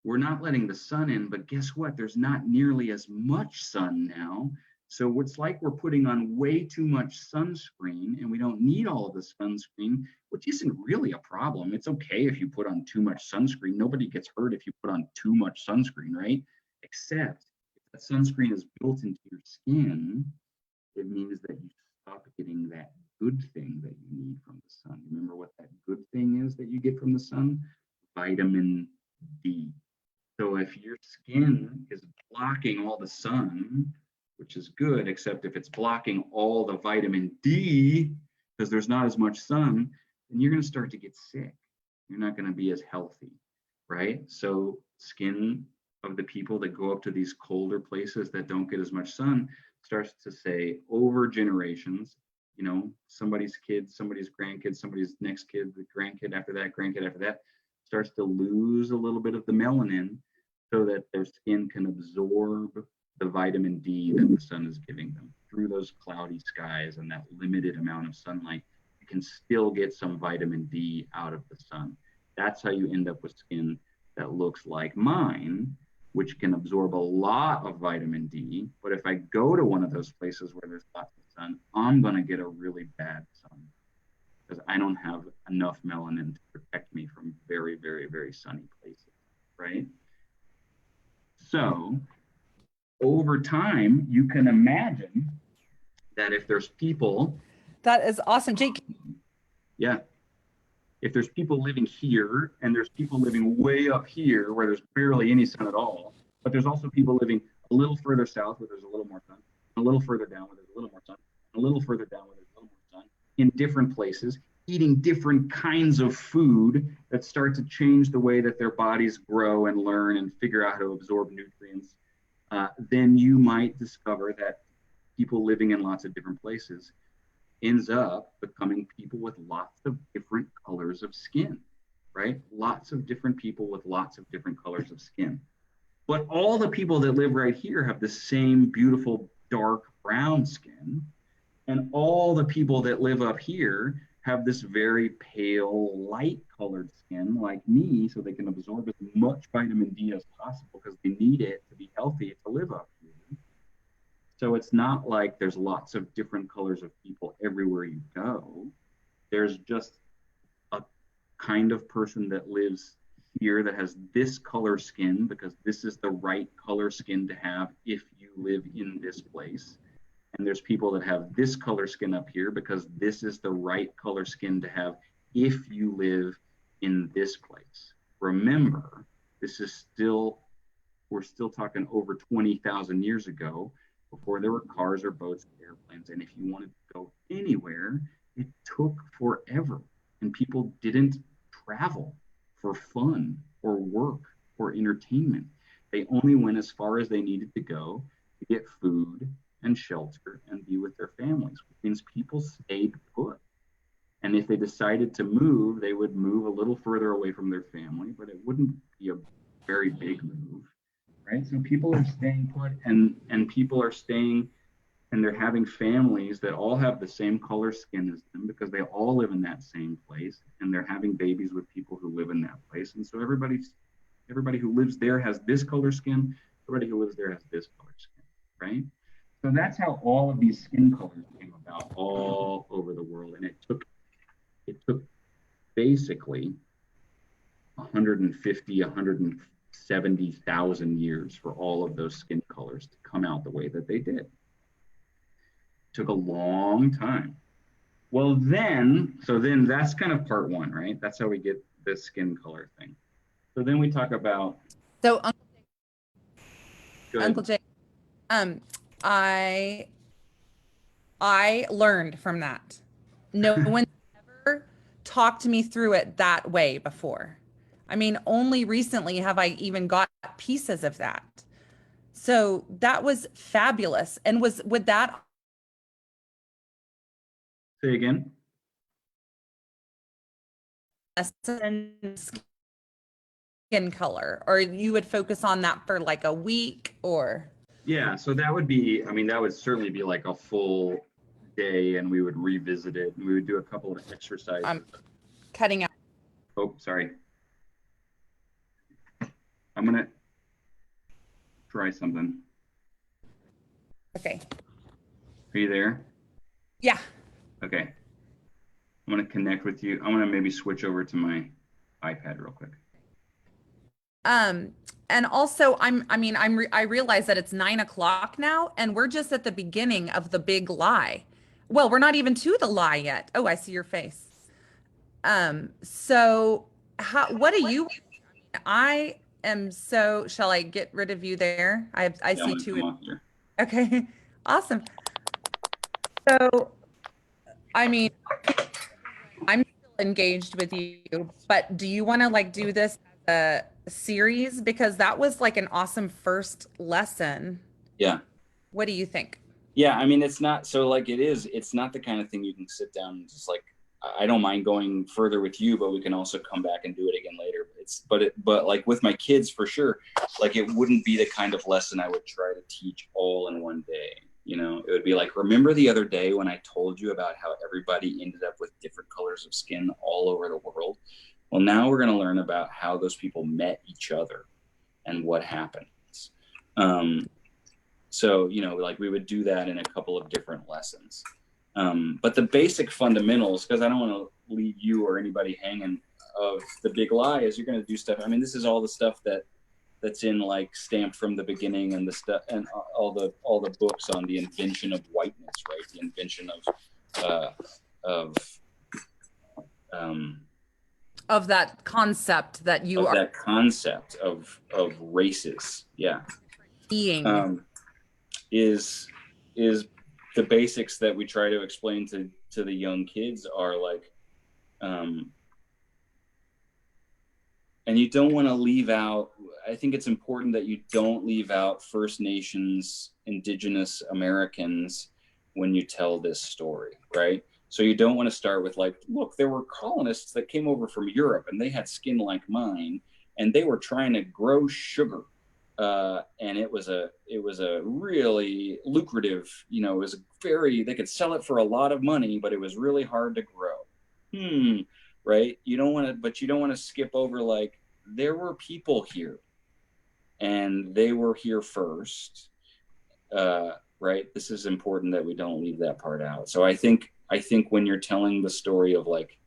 we're not letting the sun in, but guess what? There's not nearly as much sun now. So it's like we're putting on way too much sunscreen, and we don't need all of the sunscreen, which isn't really a problem. It's okay if you put on too much sunscreen. Nobody gets hurt if you put on too much sunscreen, right? Except if that sunscreen is built into your skin, it means that you stop getting that good thing that you need from the sun. Remember what that good thing is that you get from the sun? Vitamin D. So if your skin is blocking all the sun, which is good, except if it's blocking all the vitamin D, because there's not as much sun, then you're going to start to get sick. You're not going to be as healthy, right? So skin of the people that go up to these colder places that don't get as much sun starts to say over generations, you know, somebody's kid, somebody's grandkid, somebody's next kid, the grandkid after that, starts to lose a little bit of the melanin so that their skin can absorb the vitamin D that the sun is giving them through those cloudy skies and that limited amount of sunlight. You can still get some vitamin D out of the sun. That's how you end up with skin that looks like mine, which can absorb a lot of vitamin D. But if I go to one of those places where there's lots of sun, I'm going to get a really bad sun because I don't have enough melanin to protect me from very, very, very sunny places, right? So over time, you can imagine that if there's people. That is awesome. Jake. Yeah. If there's people living here and there's people living way up here where there's barely any sun at all, but there's also people living a little further south where there's a little more sun, a little further down where there's a little more sun, a little further down where there's a little more sun, in different places, eating different kinds of food that start to change the way that their bodies grow and learn and figure out how to absorb nutrients, then you might discover that people living in lots of different places ends up becoming people with lots of different colors of skin, right? Lots of different people with lots of different colors of skin. But all the people that live right here have the same beautiful dark brown skin. And all the people that live up here have this very pale, light colored skin like me, so they can absorb as much vitamin D as possible because they need it to be healthy to live up here. So it's not like there's lots of different colors of people everywhere you go. There's just a kind of person that lives here that has this color skin because this is the right color skin to have if you live in this place. And there's people that have this color skin up here because this is the right color skin to have if you live in this place. Remember, we're still talking over 20,000 years ago, before there were cars or boats or airplanes. And if you wanted to go anywhere, it took forever. And people didn't travel for fun or work or entertainment. They only went as far as they needed to go to get food and shelter and be with their families, which means people stayed put. And if they decided to move, they would move a little further away from their family, but it wouldn't be a very big move. Right? So people are staying put and people are staying and they're having families that all have the same color skin as them because they all live in that same place and they're having babies with people who live in that place. And so everybody who lives there has this color skin, everybody who lives there has this color skin, right? So that's how all of these skin colors came about all over the world. And it took basically 170,000 years for all of those skin colors to come out the way that they did. It took a long time. Well, then that's kind of part one, right? That's how we get this skin color thing. So then we talk about. So Uncle Jake, I learned from that. No one ever talked me through it that way before. I mean, only recently have I even got pieces of that. So that was fabulous. And would that Say again? Skin color, or you would focus on that for like a week or? Yeah, so that would be, I mean, that would certainly be like a full day, and we would revisit it, and we would do a couple of exercises. I'm cutting out. Oh, sorry. I'm gonna try something. Okay. Are you there? Yeah. Okay. I'm gonna connect with you. I'm gonna maybe switch over to my iPad real quick. Um, and also I realize that it's 9 o'clock now, and we're just at the beginning of the big lie. Well, we're not even to the lie yet. Oh, I see your face. So what do you, I am so, shall I get rid of you there? I Yeah, I'm see gonna two. come off here. Okay. Awesome. So, I mean, I'm still engaged with you, but do you want to like do this as a series? Because that was like an awesome first lesson. Yeah. What do you think? Yeah, I mean, it's not so like it's not the kind of thing you can sit down and just like I don't mind going further with you, but we can also come back and do it again later. But like with my kids for sure, like it wouldn't be the kind of lesson I would try to teach all in one day. You know, it would be like, remember the other day when I told you about how everybody ended up with different colors of skin all over the world? Well, now we're going to learn about how those people met each other and what happens. So, you know, like we would do that in a couple of different lessons. But the basic fundamentals, because I don't want to leave you or anybody hanging, of the big lie is you're going to do stuff. I mean, this is all the stuff that's in like Stamped from the Beginning and the stuff and all the books on the invention of whiteness, right? The invention of um, Of that concept that you of are that concept of races. Yeah. being. Is the basics that we try to explain to the young kids are like and you don't want to leave out, I think it's important that you don't leave out First Nations, Indigenous Americans when you tell this story, right? So you don't want to start with like, look, there were colonists that came over from Europe and they had skin like mine and they were trying to grow sugar. And it was a really lucrative, you know, it was they could sell it for a lot of money, but it was really hard to grow. Right? You don't want to, but you don't want to skip over like there were people here and they were here first. Right? This is important that we don't leave that part out. So I think when you're telling the story of like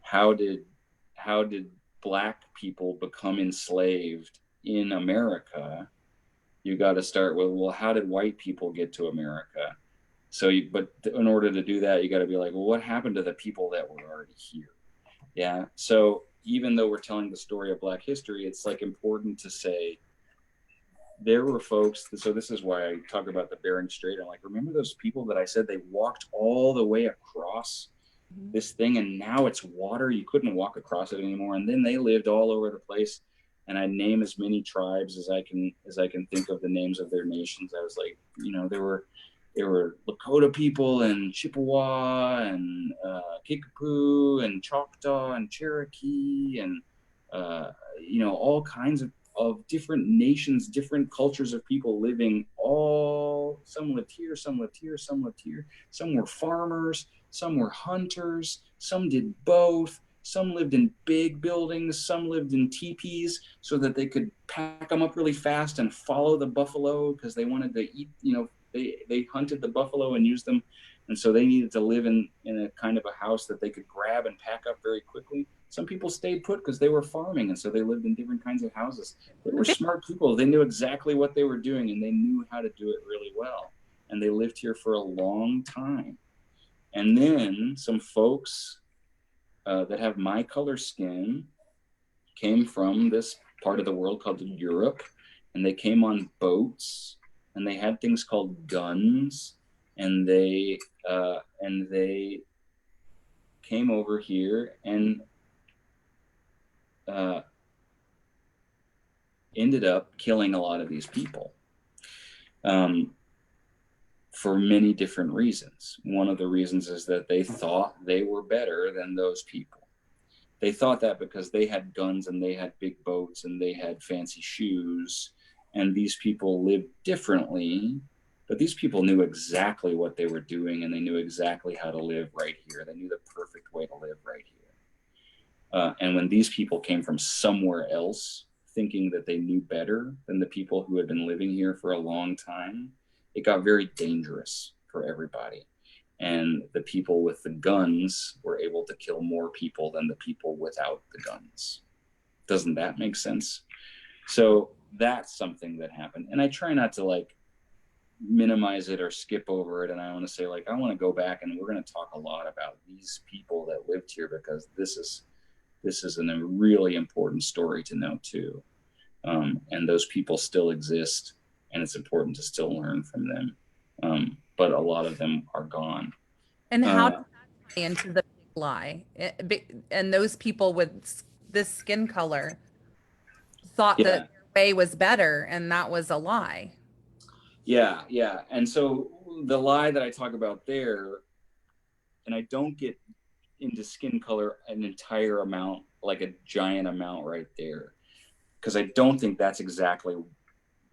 how did Black people become enslaved in America, you got to start with, well, how did white people get to America? So, but in order to do that, you got to be like, well, what happened to the people that were already here? Yeah. So even though we're telling the story of Black history, it's like important to say there were folks. So this is why I talk about the Bering Strait. I'm like, remember those people that I said they walked all the way across this thing and now it's water, you couldn't walk across it anymore, and then they lived all over the place, and I name as many tribes as I can think of the names of their nations. I was like, you know, there were Lakota people and Chippewa and Kickapoo and Choctaw and Cherokee and you know, all kinds of different nations, different cultures of people living all, some lived here, some lived here, some lived here, some were farmers, some were hunters, some did both, some lived in big buildings, some lived in teepees so that they could pack them up really fast and follow the buffalo because they wanted to eat, you know, they hunted the buffalo and used them, and so they needed to live in a kind of a house that they could grab and pack up very quickly. Some people stayed put because they were farming, and so they lived in different kinds of houses. They were smart people. They knew exactly what they were doing, and they knew how to do it really well, and they lived here for a long time. And then some folks that have my color skin came from this part of the world called Europe, and they came on boats, and they had things called guns, and they came over here and ended up killing a lot of these people for many different reasons. One of the reasons is that they thought they were better than those people. They thought that because they had guns and they had big boats and they had fancy shoes and these people lived differently, but these people knew exactly what they were doing, and they knew exactly how to live right here. They knew the perfect way to live right here. And when these people came from somewhere else, thinking that they knew better than the people who had been living here for a long time, it got very dangerous for everybody. And the people with the guns were able to kill more people than the people without the guns. Doesn't that make sense? So that's something that happened. And I try not to like minimize it or skip over it. And I want to say, like, I want to go back and we're going to talk a lot about these people that lived here, because this is a really important story to know too. And those people still exist, and it's important to still learn from them. But a lot of them are gone. And how does that tie into the big lie? And those people with this skin color thought that Yeah, their way was better, and that was a lie. yeah. And so the lie that I talk about there, and I don't get into skin color an entire amount, like a giant amount right there, because I don't think that's exactly,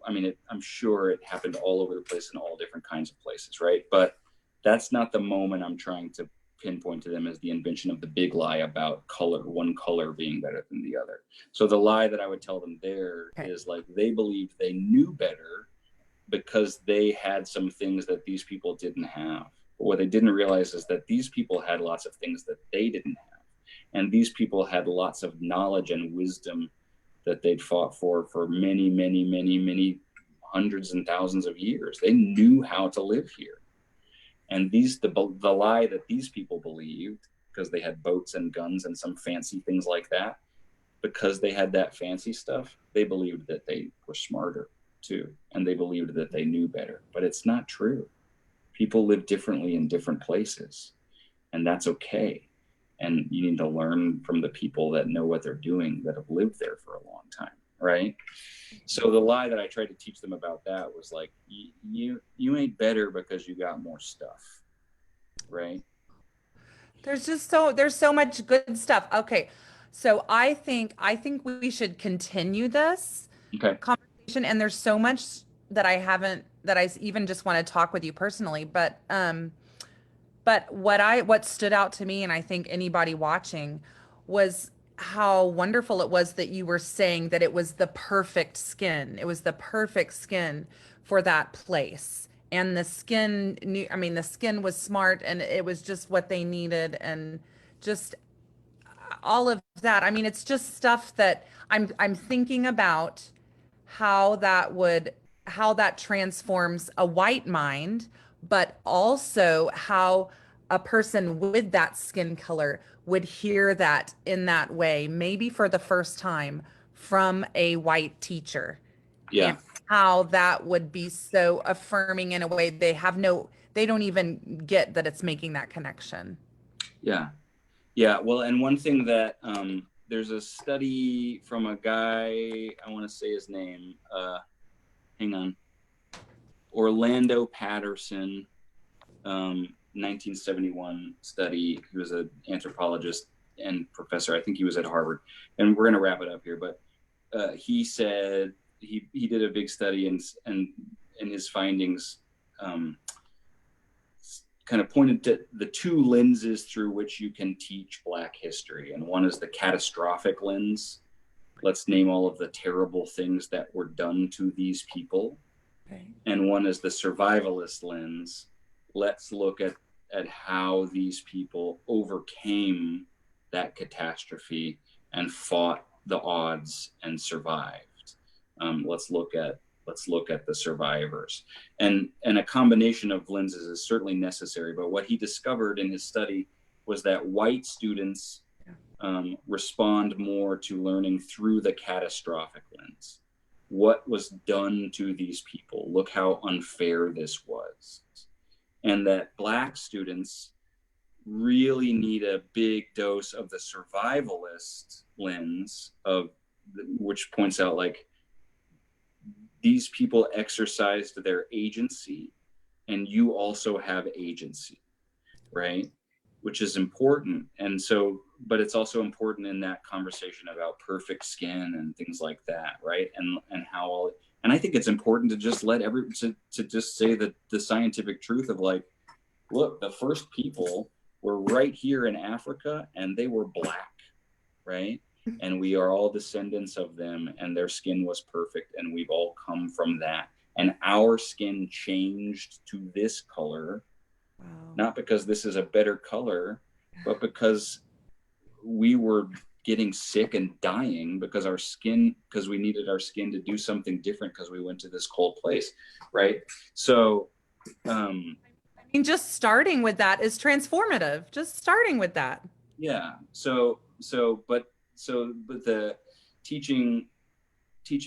I mean, I'm sure it happened all over the place in all different kinds of places, right? But that's not the moment I'm trying to pinpoint to them as the invention of the big lie about color, one color being better than the other. So the lie that I would tell them there is like, they believed they knew better because they had some things that these people didn't have. But what they didn't realize is that these people had lots of things that they didn't have. And these people had lots of knowledge and wisdom that they'd fought for many hundreds and thousands of years. They knew how to live here. And the lie that these people believed, because they had boats and guns and some fancy things like that, because they had that fancy stuff, they believed that they were smarter too. And they believed that they knew better. But it's not true. People live differently in different places, and that's okay. And you need to learn from the people that know what they're doing, that have lived there for a long time, right? So the lie that I tried to teach them about that was like, you ain't better because you got more stuff, right? There's so much good stuff. Okay. So I think we should continue this Okay. conversation, and there's so much that I haven't, that I even just want to talk with you personally, but what stood out to me, and I think anybody watching, was how wonderful it was that you were saying that it was the perfect skin. It was the perfect skin for that place. And the skin knew, I mean, the skin was smart, and it was just what they needed, and just all of that. I mean, it's just stuff that I'm thinking about how how that transforms a white mind, but also how a person with that skin color would hear that in that way, maybe for the first time from a white teacher. Yeah. And how that would be so affirming in a way they don't even get that it's making that connection. Yeah. Yeah. Well, and one thing that there's a study from a guy, I want to say his name. Hang on. Orlando Patterson, 1971 study. He was an anthropologist and professor. I think he was at Harvard. And we're going to wrap it up here. But he said he did a big study, and in his findings, kind of pointed to the two lenses through which you can teach Black history. And one is the catastrophic lens. Let's name all of the terrible things that were done to these people. Okay. And one is the survivalist lens. Let's look at how these people overcame that catastrophe and fought the odds and survived. Let's look at the survivors. And a combination of lenses is certainly necessary. But what he discovered in his study was that white students respond more to learning through the catastrophic lens. What was done to these people? Look how unfair this was. And that Black students really need a big dose of the survivalist lens, which points out, like, these people exercised their agency, and you also have agency, right? Which is important. And so, but it's also important in that conversation about perfect skin and things like that, right? And how And I think it's important to just let to just say that the scientific truth of like, look, the first people were right here in Africa and they were black, right? And we are all descendants of them, and their skin was perfect, and we've all come from that. And our skin changed to this color, Wow. not because this is a better color, but because we were getting sick and dying because we needed our skin to do something different because we went to this cold place, right? So, I mean, just starting with that is transformative. Just starting with that. yeah. But the teaching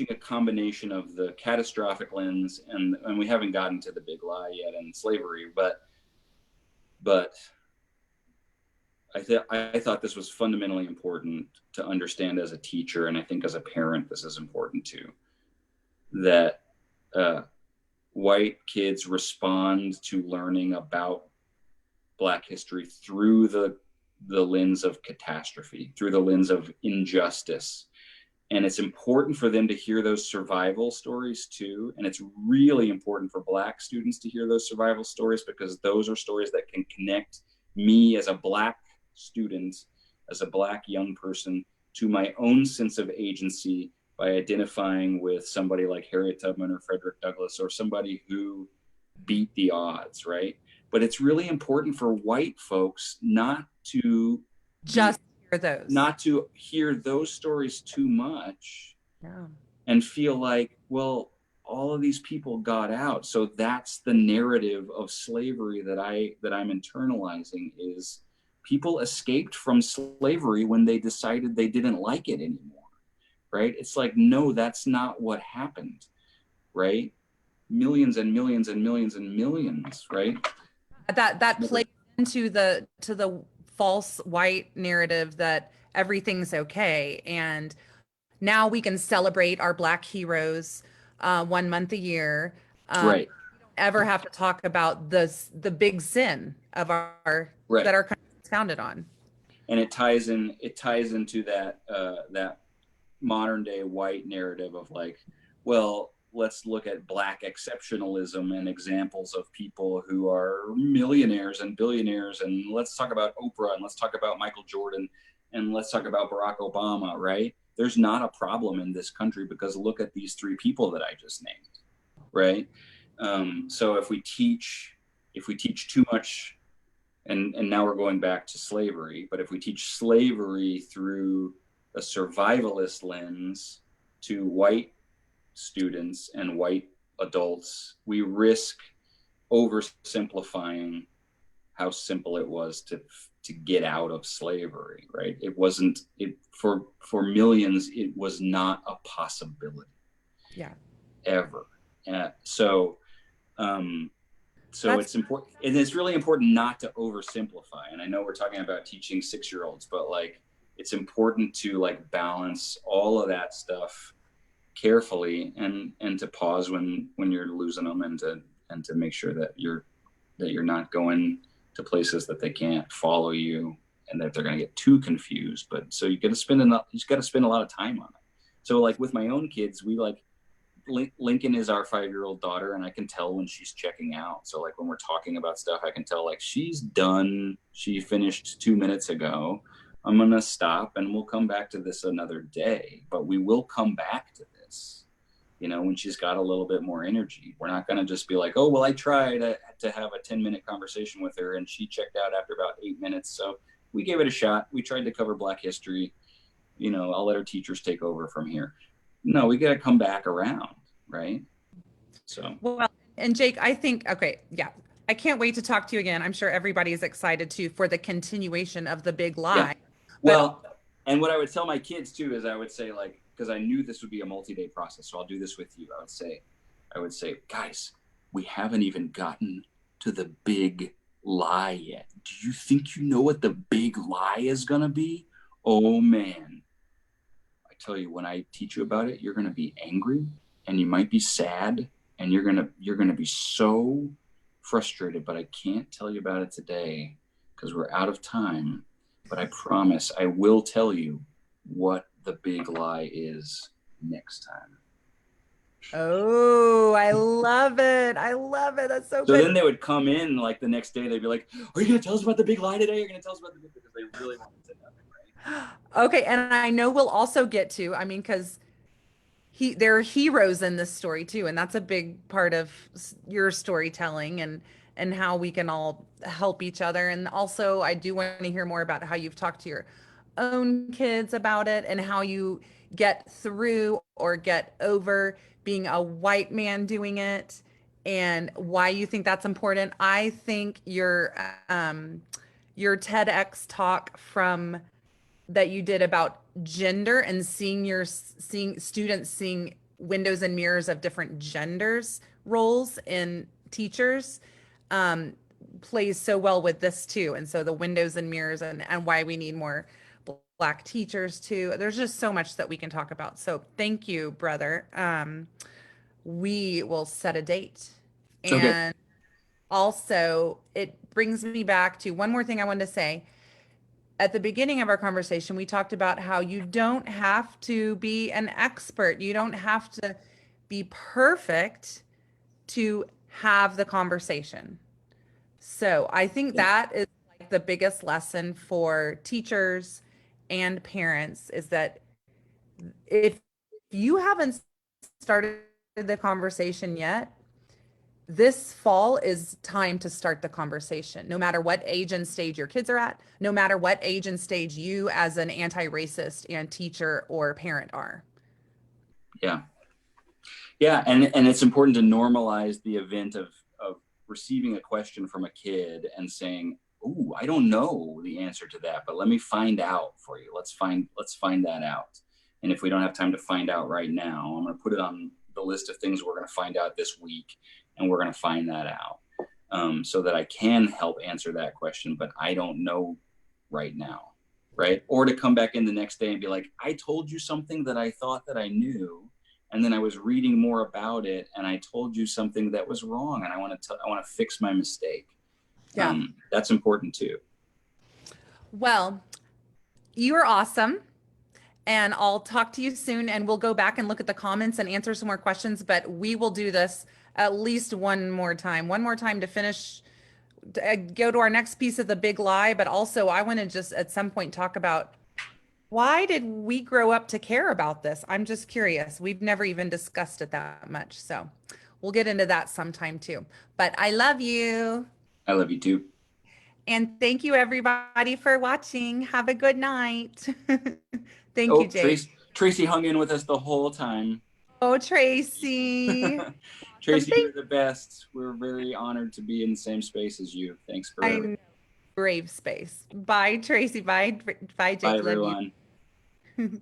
a combination of the catastrophic lens and we haven't gotten to the big lie yet in slavery, but I thought this was fundamentally important to understand as a teacher, and I think as a parent this is important too, that white kids respond to learning about Black history through the lens of catastrophe, through the lens of injustice. And it's important for them to hear those survival stories too. And it's really important for Black students to hear those survival stories, because those are stories that can connect me as a Black student, as a Black young person, to my own sense of agency by identifying with somebody like Harriet Tubman or Frederick Douglass, or somebody who beat the odds, right? But it's really important for white folks not to hear those stories too much. Yeah. And feel like, well, all of these people got out, so that's the narrative of slavery that I'm internalizing, is people escaped from slavery when they decided they didn't like it anymore, right? It's like, no, that's not what happened, right? Millions and millions and millions and millions, right? That plays into the false white narrative that everything's okay, and now we can celebrate our Black heroes 1 month a year. Right. We don't ever have to talk about the big sin of our Right. that our country is founded on. And it ties into that modern day white narrative of like, well, let's look at Black exceptionalism and examples of people who are millionaires and billionaires, and let's talk about Oprah, and let's talk about Michael Jordan, and let's talk about Barack Obama, right? There's not a problem in this country because look at these three people that I just named, right? So if we teach too much, and now we're going back to slavery, but if we teach slavery through a survivalist lens to white students and white adults, we risk oversimplifying how simple it was to get out of slavery, right? It wasn't, for millions, it was not a possibility. Yeah. Ever. So it's important, and it's really important not to oversimplify. And I know we're talking about teaching 6-year-olds, but like, it's important to like balance all of that stuff carefully, and to pause when you're losing them, and to make sure that you're not going to places that they can't follow you, and that they're going to get too confused. But so you got to spend a lot of time on it. So like with my own kids, we like, Lincoln is our 5-year-old daughter, and I can tell when she's checking out. So like when we're talking about stuff, I can tell like she's done. She finished 2 minutes ago. I'm going to stop, and we'll come back to this another day, but we will come back to this, when she's got a little bit more energy. We're not going to just be like, oh, well, I tried to have a 10-minute conversation with her and she checked out after about 8 minutes. So we gave it a shot. We tried to cover Black history. I'll let our teachers take over from here. No, we got to come back around, right? So. Well, and Jake, I think, okay, yeah, I can't wait to talk to you again. I'm sure everybody is excited too for the continuation of the big lie. Yeah. Well, and what I would tell my kids too is I would say, like, because I knew this would be a multi-day process, so I'll do this with you. I would say, guys, we haven't even gotten to the big lie yet. Do you think you know what the big lie is gonna be? Oh man. I tell you, when I teach you about it, you're gonna be angry, and you might be sad, and you're gonna be so frustrated, but I can't tell you about it today because we're out of time. But I promise I will tell you what the big lie is next time. Oh, I love it. I love it. That's so So then good. they would come in like the next day. They'd be like, "Are you going to tell us about the big lie today? You're going to tell us about the big," because they really wanted to know, Okay, and I know we'll also get to, I mean, because there are heroes in this story too, and that's a big part of your storytelling and how we can all help each other. And also, I do want to hear more about how you've talked to your own kids about it and how you get through or get over being a white man doing it and why you think that's important. I think your TEDx talk from that you did about gender and seeing students seeing windows and mirrors of different genders roles in teachers um, plays so well with this too. And so the windows and mirrors and why we need more black teachers too. There's just so much that we can talk about. So thank you, brother. We will set a date. right? Okay. And also, it brings me back to one more thing I wanted to say at the beginning of our conversation, we talked about how you don't have to be an expert. You don't have to be perfect to have the conversation. So I think Yeah. that is like the biggest lesson for teachers and parents is that if you haven't started the conversation yet, this fall is time to start the conversation, no matter what age and stage your kids are at, no matter what age and stage you as an anti-racist and teacher or parent are. Yeah. Yeah. And it's important to normalize the event of receiving a question from a kid and saying, "Ooh, I don't know the answer to that, but let me find out for you. Let's find that out." And if we don't have time to find out right now, I'm going to put it on the list of things we're going to find out this week, and we're going to find that out, so that I can help answer that question, but I don't know right now, right? Or to come back in the next day and be like, "I told you something that I thought that I knew, and then I was reading more about it, and I told you something that was wrong, and I want to fix my mistake." Yeah. That's important too. Well, you are awesome. And I'll talk to you soon and we'll go back and look at the comments and answer some more questions, but we will do this at least one more time to finish, go to our next piece of the big lie. But also, I want to just at some point talk about why did we grow up to care about this? I'm just curious. We've never even discussed it that much. So we'll get into that sometime too. But I love you. I love you too. And thank you, everybody, for watching. Have a good night. Thank you, Oh, Jake. Tracy hung in with us the whole time. Oh, Tracy. Tracy, Something you're the best. We're very honored to be in the same space as you. Thanks for I everything. know. Brave space. Bye, Tracy. Bye, Bye, Jake. Love everyone. you.